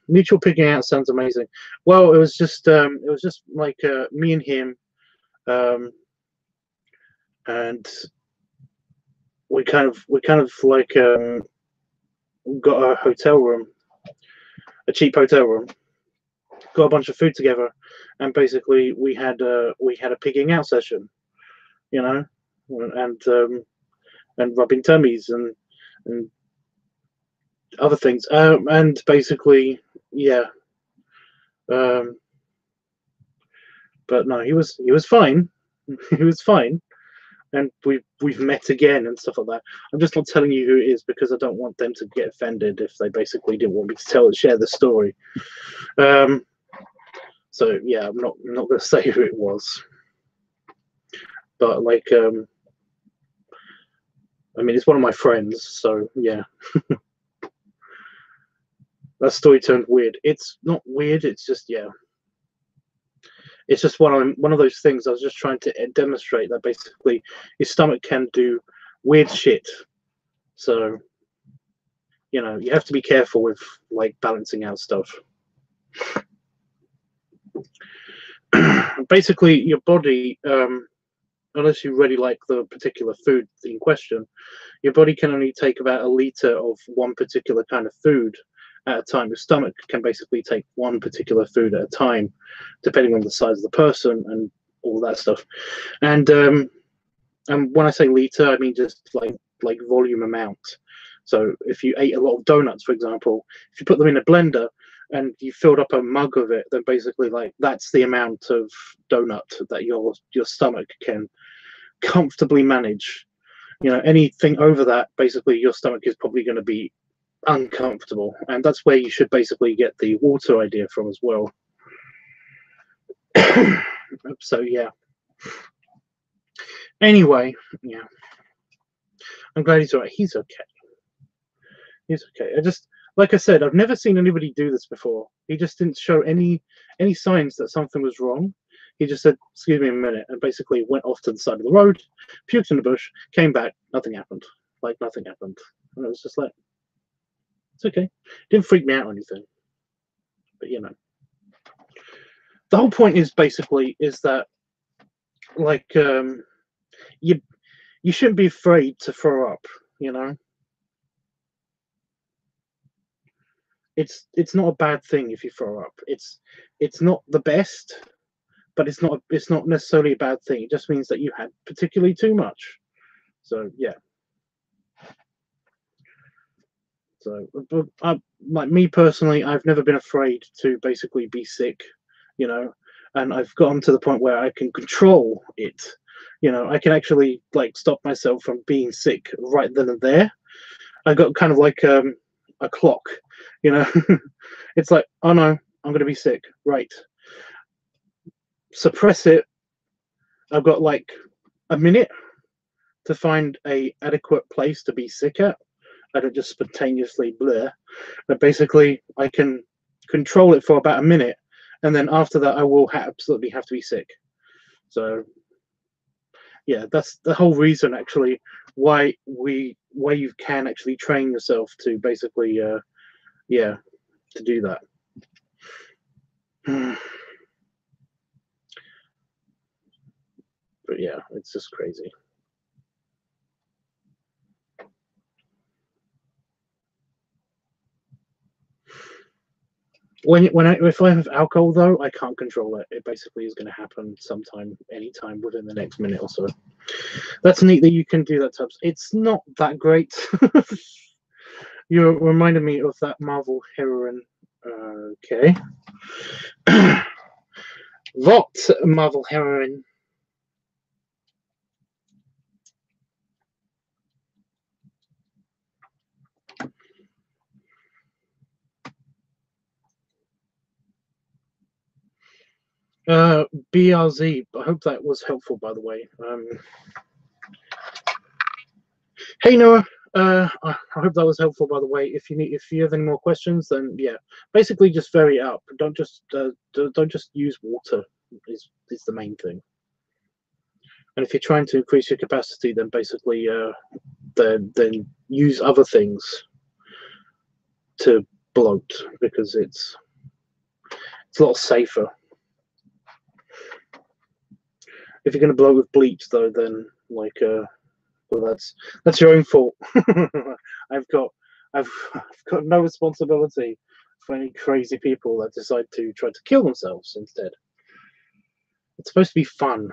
Mutual picking out sounds amazing. Well, it was just like me and him, and we kind of like got a hotel room, a cheap hotel room, got a bunch of food together, and basically we had a pigging out session, and rubbing tummies and other things, and basically, yeah. But no, he was fine. He was fine, and we've met again and stuff like that. I'm just not telling you who it is, because I don't want them to get offended if they basically didn't want me to share the story. So yeah, I'm not going to say who it was, but like, I mean, it's one of my friends, so yeah. That story turned weird. It's not weird. It's just, yeah. It's just one of those things. I was just trying to demonstrate that basically your stomach can do weird shit. So, you have to be careful with like balancing out stuff. Basically, your body, unless you really like the particular food in question, your body can only take about a liter of one particular kind of food at a time. Your stomach can basically take one particular food at a time, depending on the size of the person and all that stuff. And when I say liter, I mean just like volume amount. So if you ate a lot of donuts, for example, if you put them in a blender and you filled up a mug of it, then basically like that's the amount of donut that your stomach can comfortably manage. Anything over that, basically your stomach is probably going to be uncomfortable, and that's where you should basically get the water idea from as well. So yeah. Anyway, yeah, I'm glad he's all right. He's okay. He's okay. I just, like I said, I've never seen anybody do this before. He just didn't show any signs that something was wrong. He just said, "Excuse me a minute," and basically went off to the side of the road, puked in the bush, came back, nothing happened. Like nothing happened. And it was just like, it's okay. Didn't freak me out or anything. But you know, the whole point is basically is that like you shouldn't be afraid to throw up. You know, it's not a bad thing if you throw up. It's not the best, but it's not necessarily a bad thing. It just means that you had particularly too much. So yeah. So, but like me personally, I've never been afraid to basically be sick, you know, and I've gotten to the point where I can control it. You know, I can actually like stop myself from being sick right then and there. I got kind of like a clock, you know. It's like, oh no, I'm going to be sick. Right. Suppress it. I've got like a minute to find a adequate place to be sick at. I don't just spontaneously blur, but basically I can control it for about a minute, and then after that I will absolutely have to be sick. So yeah, that's the whole reason actually why you can actually train yourself to basically yeah, to do that. But yeah, it's just crazy. If I have alcohol though, I can't control it. It basically is going to happen sometime, anytime within the next minute or so. That's neat that you can do that, Tubbs. It's not that great. You reminded me of that Marvel heroine. Okay. What Marvel heroine? BRZ. I hope that was helpful, by the way. Hey Noah. I hope that was helpful, by the way. If you have any more questions, then yeah, basically just vary it up. Don't just use water. Is the main thing. And if you're trying to increase your capacity, then basically then use other things to bloat, because it's a lot safer. If you're going to bloat with bleach, though, then like well, that's your own fault. I've got no responsibility for any crazy people that decide to try to kill themselves instead. It's supposed to be fun.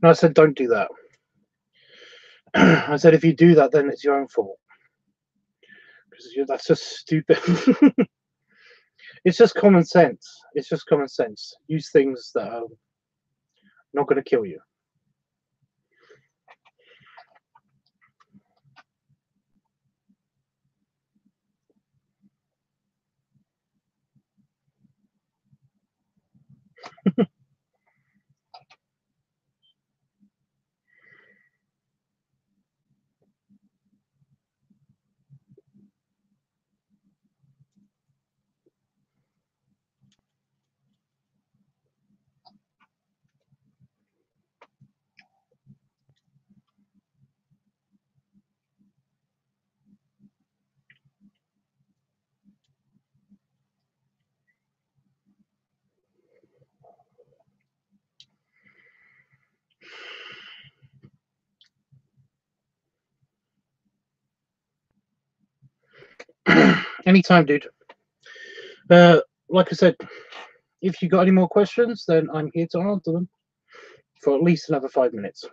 No, I said don't do that. I said if you do that, then it's your own fault. Because that's just stupid. It's just common sense. It's just common sense. Use things that are not going to kill you. Anytime, dude. Like I said, if you got any more questions, then I'm here to answer them for at least another 5 minutes.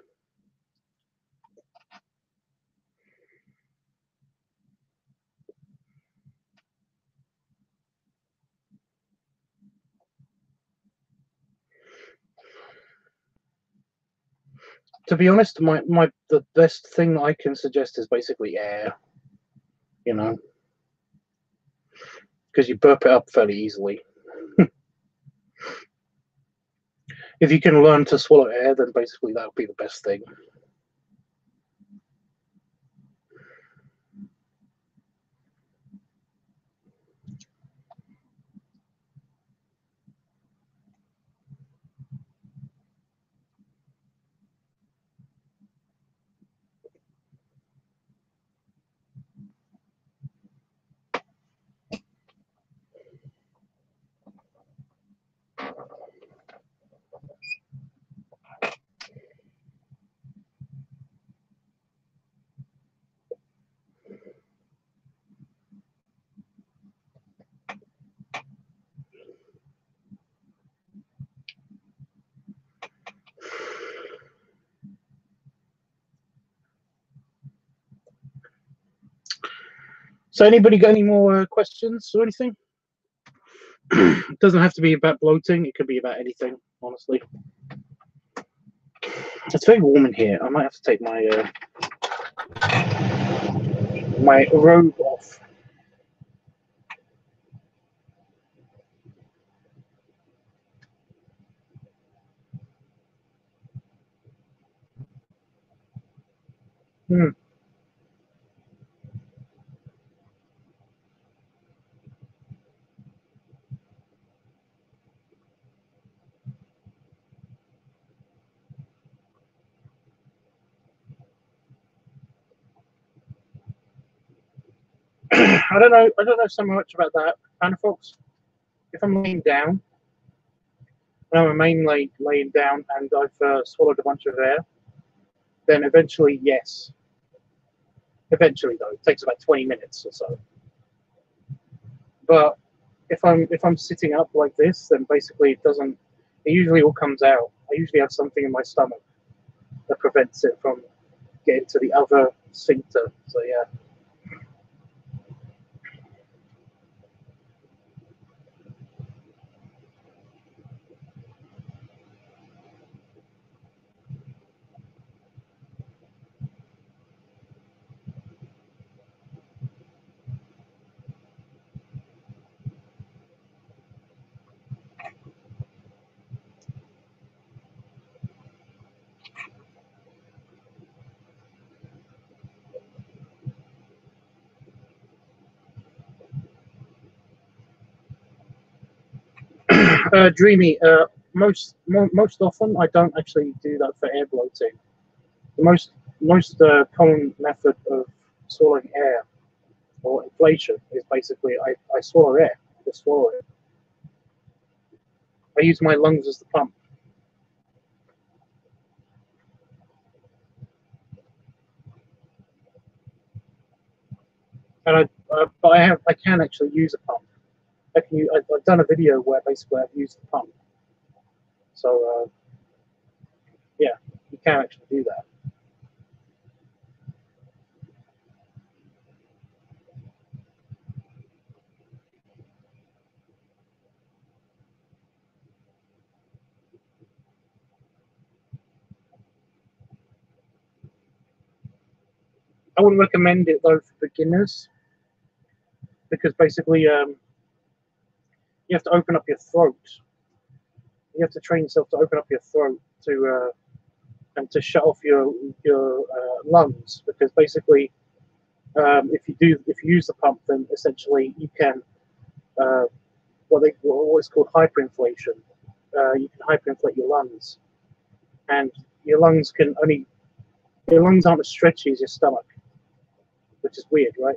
To be honest, the best thing I can suggest is basically air. You know, because you burp it up fairly easily. If you can learn to swallow air, then basically that would be the best thing. So anybody got any more questions or anything? It doesn't have to be about bloating. It could be about anything, honestly. It's very warm in here. I might have to take my my robe off. Hmm. I don't know. I don't know so much about that. Panafox. If I'm laying down, and I'm laying down, and I've swallowed a bunch of air, then eventually, yes. Eventually, though, it takes about 20 minutes or so. But if I'm sitting up like this, then basically it doesn't. It usually all comes out. I usually have something in my stomach that prevents it from getting to the other sphincter. So yeah. Dreamy. Most often, I don't actually do that for air bloating. The most common method of swallowing air or inflation is basically I swallow air. Just swallow it. I use my lungs as the pump, and but I can actually use a pump. I've done a video where basically I've used the pump. So yeah, you can actually do that. I wouldn't recommend it though for beginners because basically you have to open up your throat. You have to train yourself to open up your throat to and to shut off your lungs because basically if you use the pump, then essentially you can what is called hyperinflation. You can hyperinflate your lungs, and your lungs can only your lungs aren't as stretchy as your stomach, which is weird, right?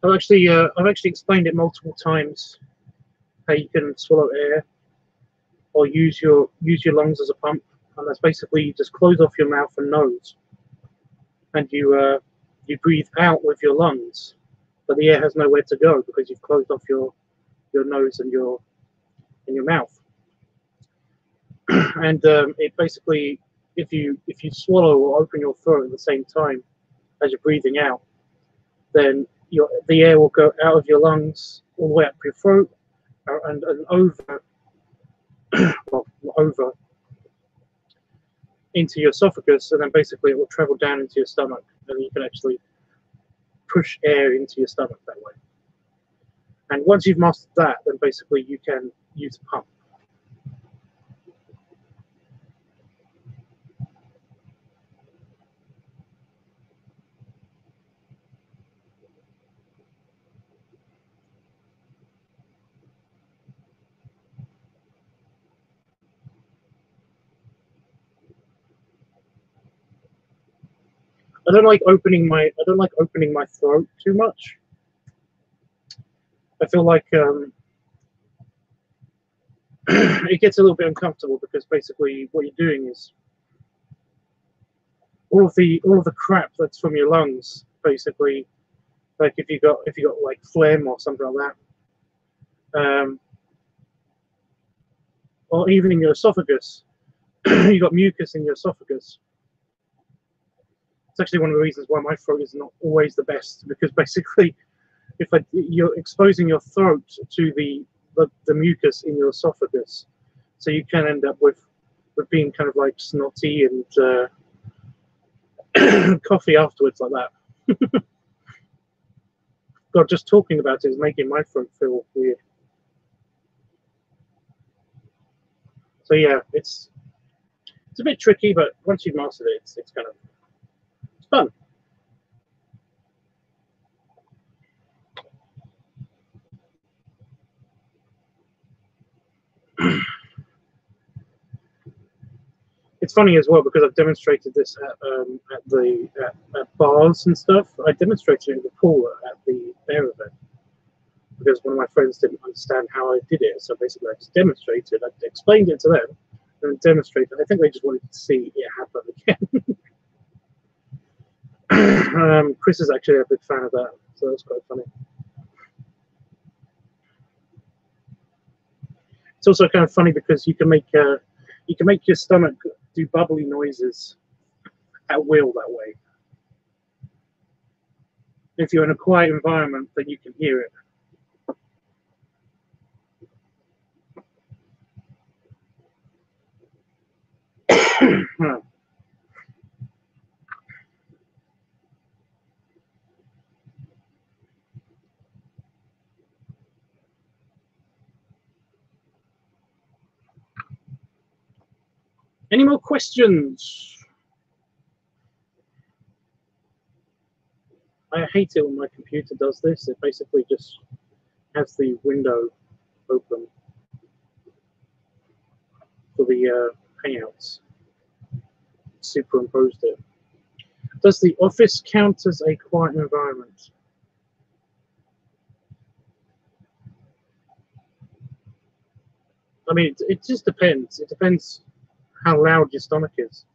I've actually explained it multiple times how you can swallow air or use your lungs as a pump, and that's basically you just close off your mouth and nose, and you breathe out with your lungs, but the air has nowhere to go because you've closed off your nose and your mouth. And it basically, if you swallow or open your throat at the same time as you're breathing out, then the air will go out of your lungs all the way up your throat and over, well, over into your esophagus, and then basically it will travel down into your stomach, and you can actually push air into your stomach that way. And once you've mastered that, then basically you can use a pump. I don't like opening my throat too much. I feel like it gets a little bit uncomfortable because basically what you're doing is all of the crap that's from your lungs, basically, like if you got like phlegm or something like that, or even in your esophagus, you got mucus in your esophagus. It's actually one of the reasons why my throat is not always the best, because basically, if you're exposing your throat to the mucus in your esophagus, so you can end up with being kind of like snotty and coffee afterwards like that. God, just talking about it is making my throat feel weird. So yeah, it's a bit tricky, but once you've mastered it, it's kind of fun. It's funny as well because I've demonstrated this at bars and stuff. I demonstrated it in the pool at the bear event because one of my friends didn't understand how I did it. So basically, I just demonstrated. I explained it to them and demonstrated. I think they just wanted to see it happen again. Chris is actually a big fan of that, so that's quite funny. It's also kind of funny because you can make your stomach do bubbly noises at will that way. If you're in a quiet environment, then you can hear it. Any more questions? I hate it when my computer does this. It basically just has the window open for the Hangouts. Superimposed it. Does the office count as a quiet environment? I mean, it just depends. It depends how loud your stomach is.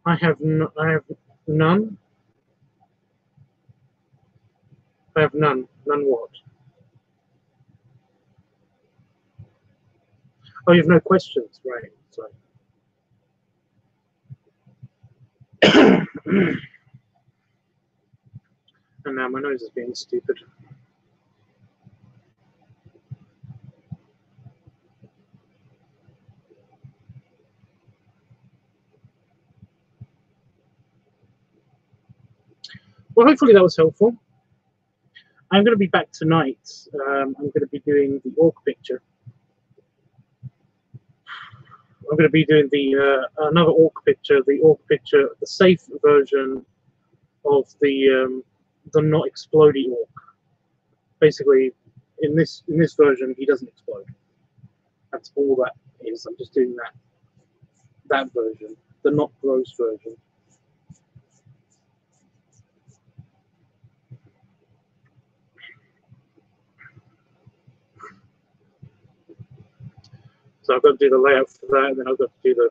I have none. I have none. None what? Oh, you have no questions, right? Sorry. And now my nose is being stupid. Well, hopefully that was helpful. I'm going to be back tonight. I'm going to be doing the orc picture. I'm going to be doing the another orc picture, the safe version of the not exploding orc. Basically, in this version, he doesn't explode. That's all that is. I'm just doing that version, the not gross version. So I've got to do the layout for that, and then I've got to do the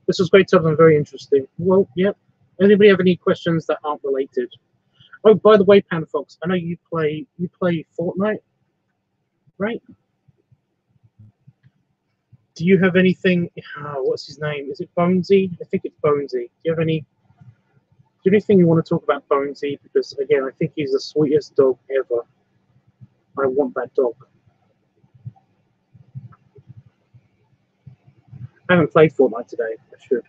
This was great, Tubbs, and very interesting. Well, yeah. Anybody have any questions that aren't related? Oh, by the way, Panda Fox, I know you play Fortnite, right? Do you have anything? What's his name? Is it Bonesy? I think it's Bonesy. Do you have anything you want to talk about Bonesy? Because again, I think he's the sweetest dog ever. I want that dog. I haven't played Fortnite today. I should.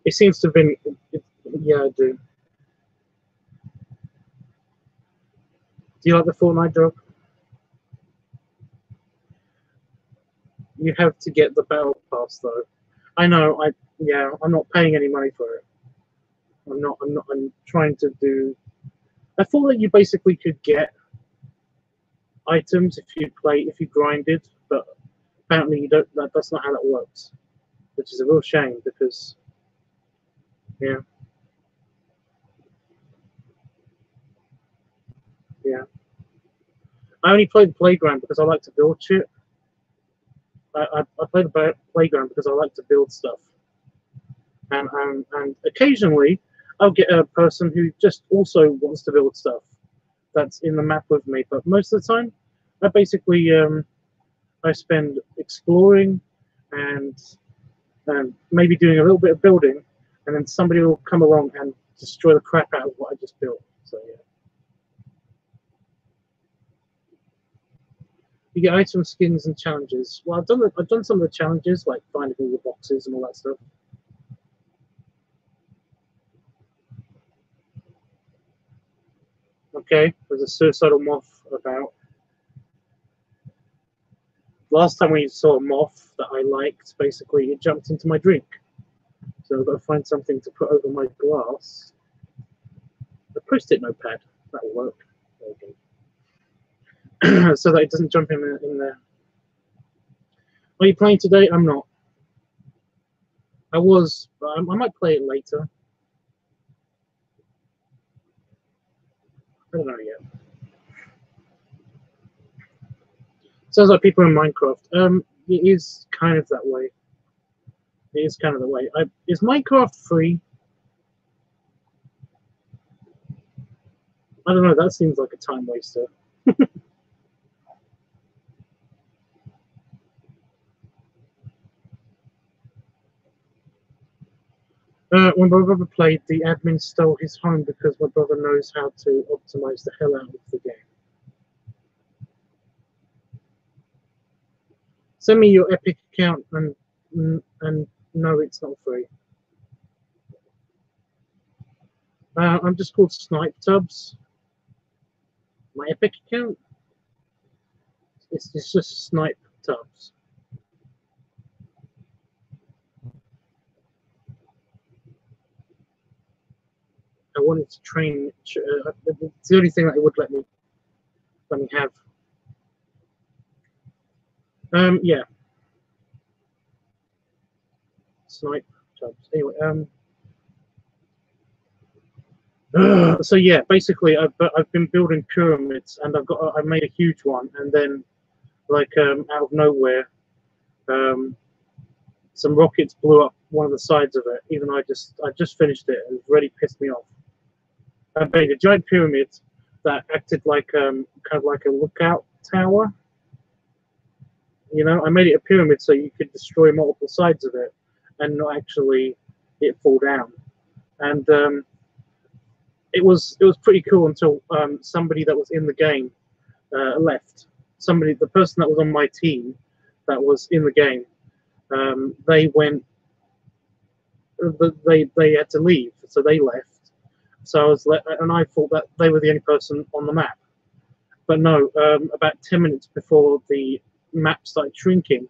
It seems to have been. Yeah, I do. Do you like the Fortnite dog? You have to get the battle pass though. I know. I'm not paying any money for it. I'm trying to do. I thought that you basically could get items if you grinded, but apparently you don't. That's not how that works, which is a real shame because, yeah. I only play the playground because I like to build shit. I play the playground because I like to build stuff, and occasionally I'll get a person who just also wants to build stuff that's in the map with me. But most of the time, I basically I spend exploring and maybe doing a little bit of building, and then somebody will come along and destroy the crap out of what I just built. So yeah. You get item skins and challenges. Well, I've done some of the challenges, like finding all the boxes and all that stuff. Okay, there's a suicidal moth about. Last time we saw a moth that I liked, basically it jumped into my drink. So I've got to find something to put over my glass. A post-it notepad, that'll work. Okay. So that it doesn't jump in there. Are you playing today? I'm not. I was, but I might play it later. I don't know yet. Sounds like people in Minecraft. It is kind of that way. It is kind of the way. Is Minecraft free? I don't know. That seems like a time waster. When my brother played, the admin stole his home because my brother knows how to optimize the hell out of the game. Send me your Epic account and no, it's not free. I'm just called LiveTUBBS. My Epic account. It's just LiveTUBBS. I wanted to train. It's the only thing that it would let me have. Yeah. LiveTUBBS. Anyway, so yeah, basically, I've been building pyramids, and I made a huge one, and then, like, out of nowhere, some rockets blew up one of the sides of it. Even though I just finished it, and it really pissed me off. I made a giant pyramid that acted like kind of like a lookout tower. You know, I made it a pyramid so you could destroy multiple sides of it, and not actually it fall down. And it was pretty cool until somebody that was in the game left. The person that was on my team that was in the game, they went. They had to leave, so they left, So I was like, and I thought that they were the only person on the map. But no, about 10 minutes before the map started shrinking,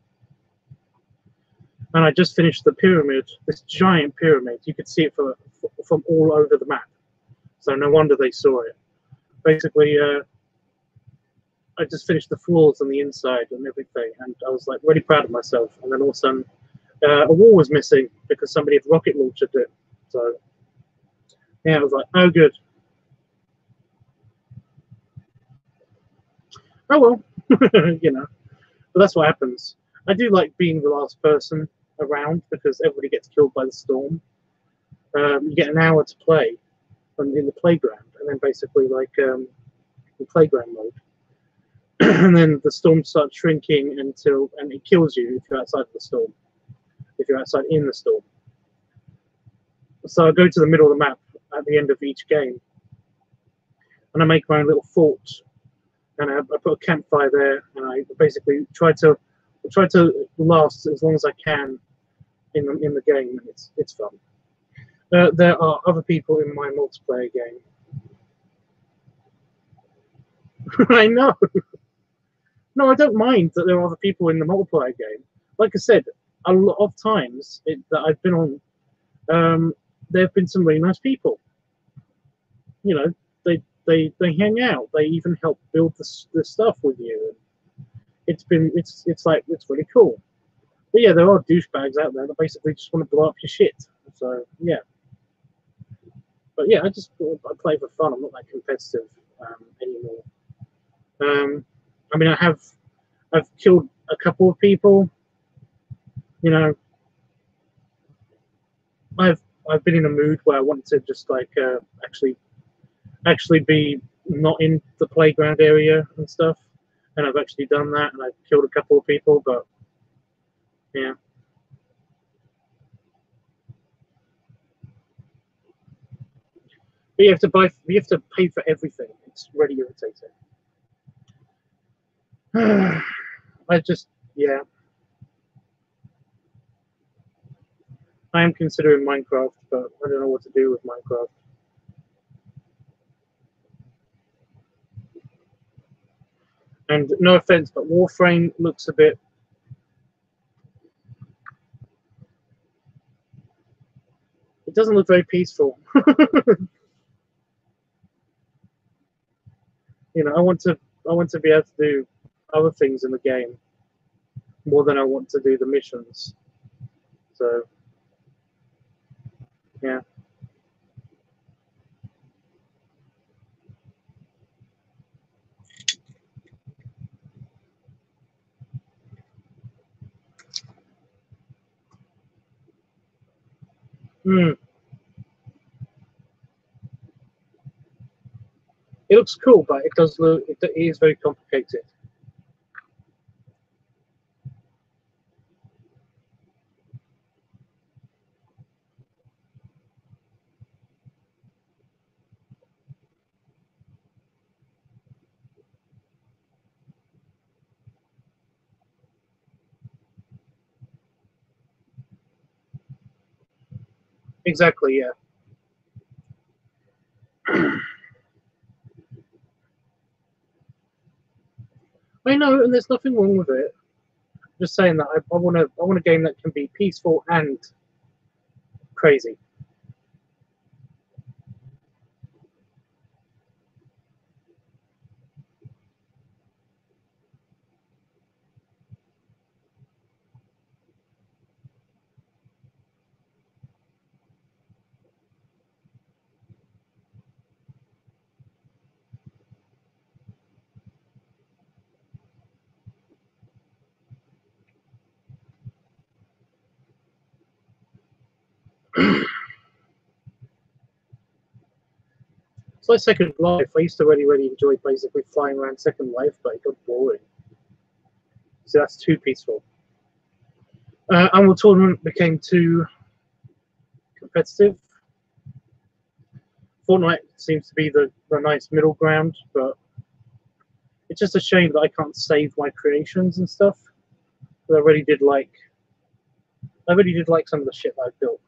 and I just finished the pyramid, this giant pyramid. You could see it from all over the map. So no wonder they saw it. Basically, I just finished the floors on the inside and everything, and I was like really proud of myself. And then all of a sudden, a wall was missing because somebody had rocket launched it. So yeah, I was like, oh good. Oh well, you know. But that's what happens. I do like being the last person around because everybody gets killed by the storm. You get an hour to play in the playground, and then basically like in playground mode. And then the storm starts shrinking and it kills you if you're outside of the storm. If you're outside in the storm. So I go to the middle of the map at the end of each game, and I make my own little fort, and I put a campfire there, and I basically try to last as long as I can in the game, and it's fun. There are other people in my multiplayer game. I know. No, I don't mind that there are other people in the multiplayer game. Like I said, a lot of times that I've been on, there have been some really nice people. You know, they hang out. They even help build the stuff with you. It's really cool. But yeah, there are douchebags out there that basically just want to blow up your shit. So yeah. But yeah, I play for fun. I'm not that competitive anymore. I mean, I've killed a couple of people. You know, I've been in a mood where I want to just like actually be not in the playground area and stuff, and I've actually done that, and I've killed a couple of people. But yeah. But you have to pay for everything. It's really irritating. I just, yeah. I am considering Minecraft, but I don't know what to do with Minecraft. And no offense, but Warframe looks a bit. It doesn't look very peaceful. You know, I want to be able to do other things in the game more than I want to do the missions. So, yeah. Hmm. It looks cool, but it does look. It is very complicated. Exactly. Yeah. I know, and there's nothing wrong with it. Just saying that I want a game that can be peaceful and crazy. It's like Second Life. I used to really enjoy basically flying around Second Life, but it got boring. So that's too peaceful. Annual Tournament became too competitive. Fortnite seems to be the nice middle ground, but it's just a shame that I can't save my creations and stuff. But I really did like some of the shit that I built.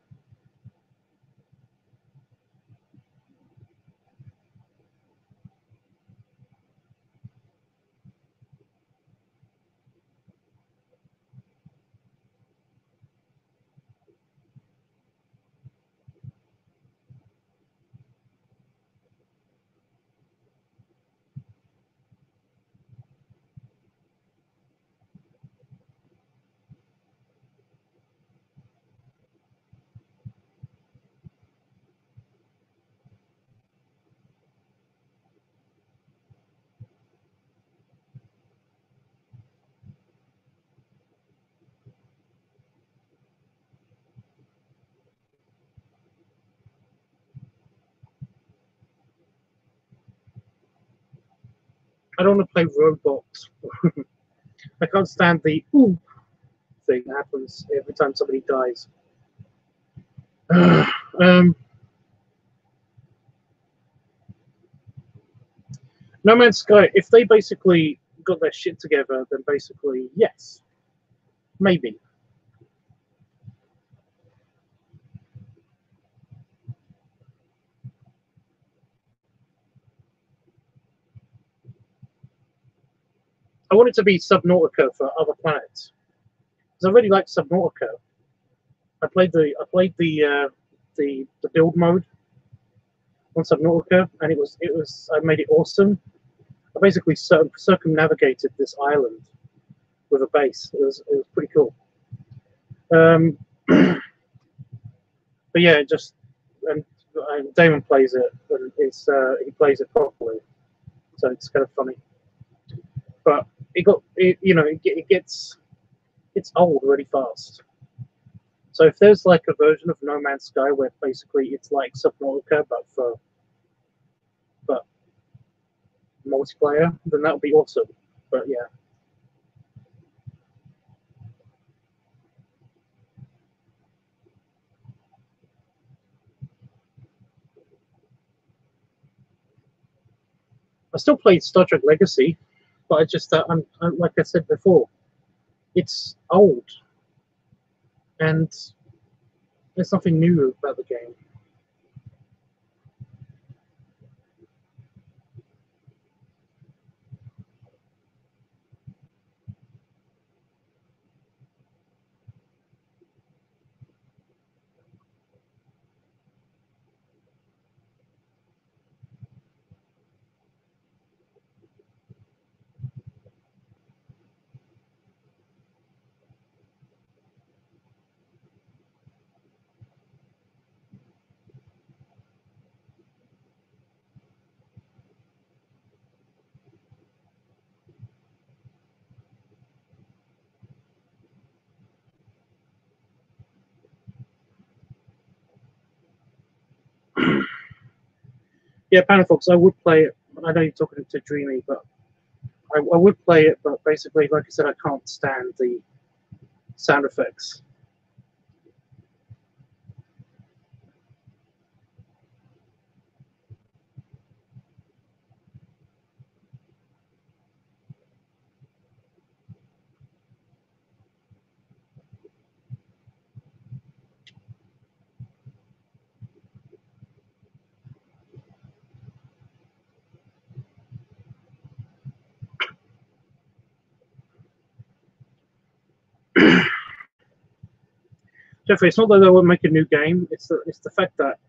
I don't want to play Roblox. I can't stand the ooh thing that happens every time somebody dies. No Man's Sky, if they basically got their shit together, then basically, yes. Maybe. I want it to be Subnautica for other planets. Because I really like Subnautica. I played the build mode on Subnautica, and it was I made it awesome. I basically circumnavigated this island with a base. It was pretty cool. But yeah, just and Damon plays it, and he plays it properly, so it's kind of funny. But it gets old really fast. So if there's like a version of No Man's Sky where basically it's like Subnautica but multiplayer, then that would be awesome. But yeah. I still played Star Trek Legacy, but I just I'm like I said before, it's old, and there's nothing new about the game. Yeah, Panafox, I would play it. I know you're talking to Dreamy, but I would play it. But basically, like I said, I can't stand the sound effects. Jeffrey, it's not that they won't make a new game. It's the fact that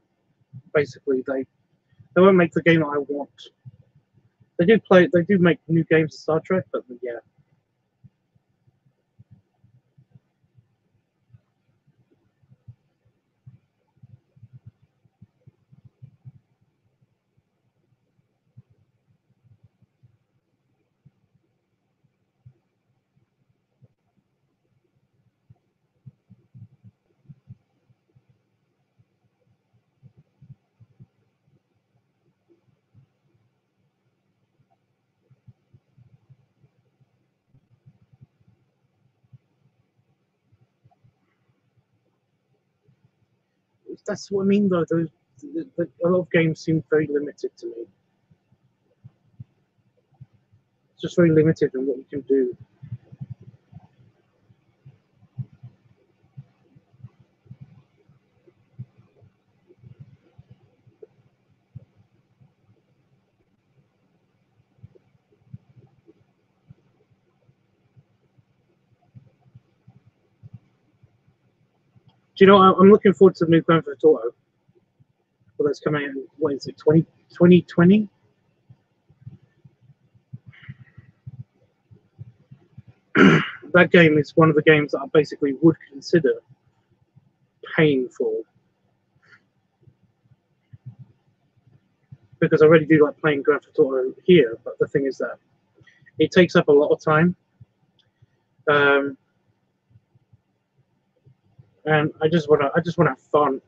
basically they won't make the game that I want. They do make new games of Star Trek, but yeah. That's what I mean, though. A lot of games seem very limited to me. It's just very limited in what you can do. Do you know, I'm looking forward to the new Grand Theft Auto. Well, that's coming in, what is it, 2020? That game is one of the games that I basically would consider paying for. Because I really do like playing Grand Theft Auto here, but the thing is that it takes up a lot of time. And I just want to have fun.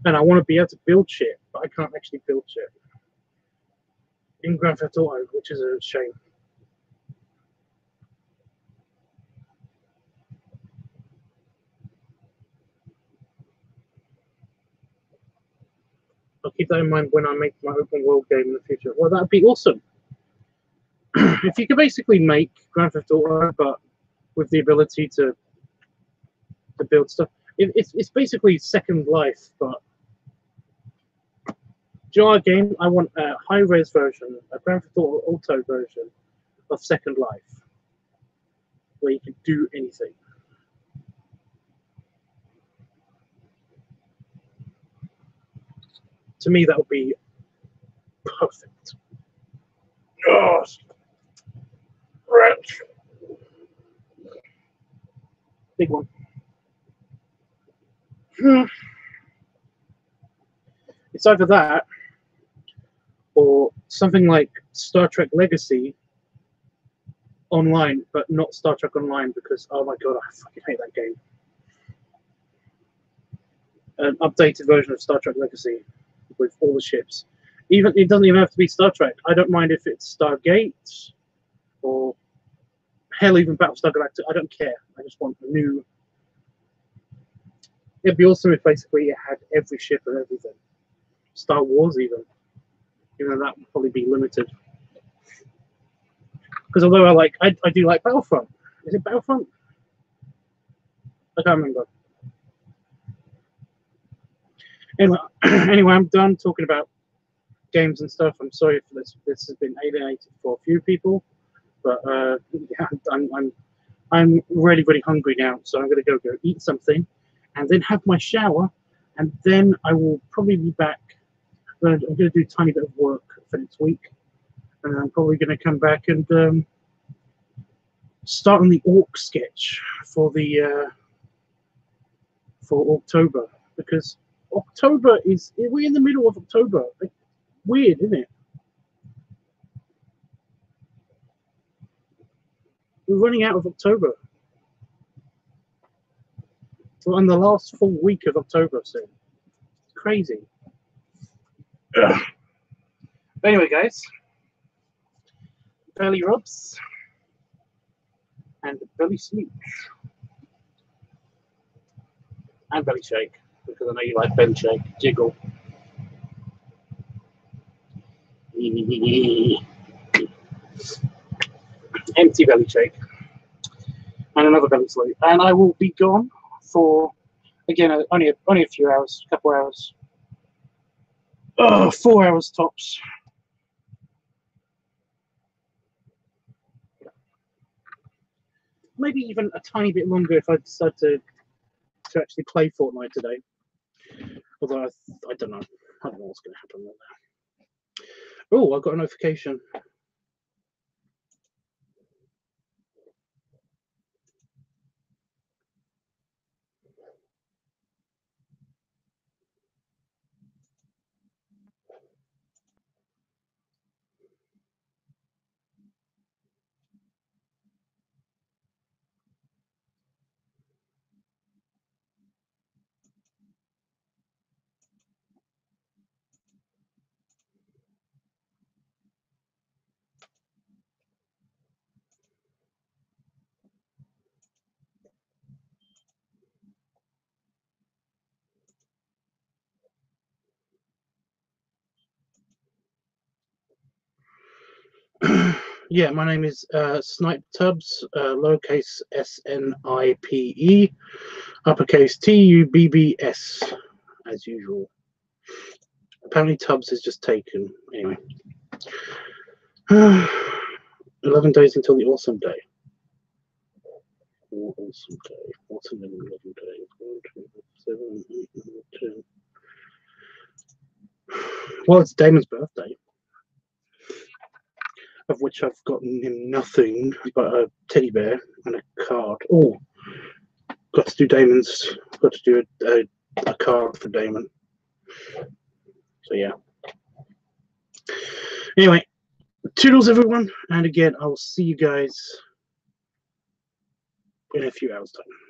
And I want to be able to build shit, but I can't actually build shit. in Grand Theft Auto, which is a shame. I'll keep that in mind when I make my open world game in the future. Well, that'd be awesome. If you could basically make Grand Theft Auto, but with the ability to build stuff, it's basically Second Life. But do you know our game? I want a high-res version, a Grand Theft Auto version of Second Life, where you can do anything. To me, that would be perfect. Yes. Rich. Big one. It's either that or something like Star Trek Legacy online, but not Star Trek Online because, oh my god, I fucking hate that game. An updated version of Star Trek Legacy with all the ships. Even it doesn't even have to be Star Trek. I don't mind if it's Stargate or hell, even Battlestar Galactica. I don't care. I just want a new. It'd be awesome if basically it had every ship and everything. Star Wars even. You know, that would probably be limited. Because although I do like Battlefront. Is it Battlefront? I can't remember. Anyway, I'm done talking about games and stuff. I'm sorry for this. This has been alienated for a few people, but yeah, I'm really hungry now, so I'm gonna go eat something, and then have my shower, and then I will probably be back. I'm gonna do a tiny bit of work for next week, and I'm probably gonna come back and start on the orc sketch for the for October, because October we're in the middle of October. Like, weird, isn't it? We're running out of October. We're on the last full week of October soon. Crazy. Ugh. Anyway, guys, belly rubs and belly smooch and belly shake, because I know you like belly shake. Jiggle. Empty belly shake and another belly sleep, and I will be gone for again only a few hours, a couple hours. 4 hours tops. Maybe even a tiny bit longer if I decide to actually play Fortnite today. Although I don't know. I don't know what's going to happen with that. Oh, I got a notification. Yeah, my name is LiveTUBBS, lowercase SNIPE, uppercase TUBBS, as usual. Apparently Tubbs is just taken. Anyway. 11 days until the awesome day. Awesome day. What's in 11 days? 1, 2, 7, 8, 9, 10. Well, it's Damon's birthday, of which I've gotten him nothing but a teddy bear and a card. Oh, got to do Damon's. Got to do a card for Damon. So yeah. Anyway, toodles everyone, and again, I will see you guys in a few hours' time.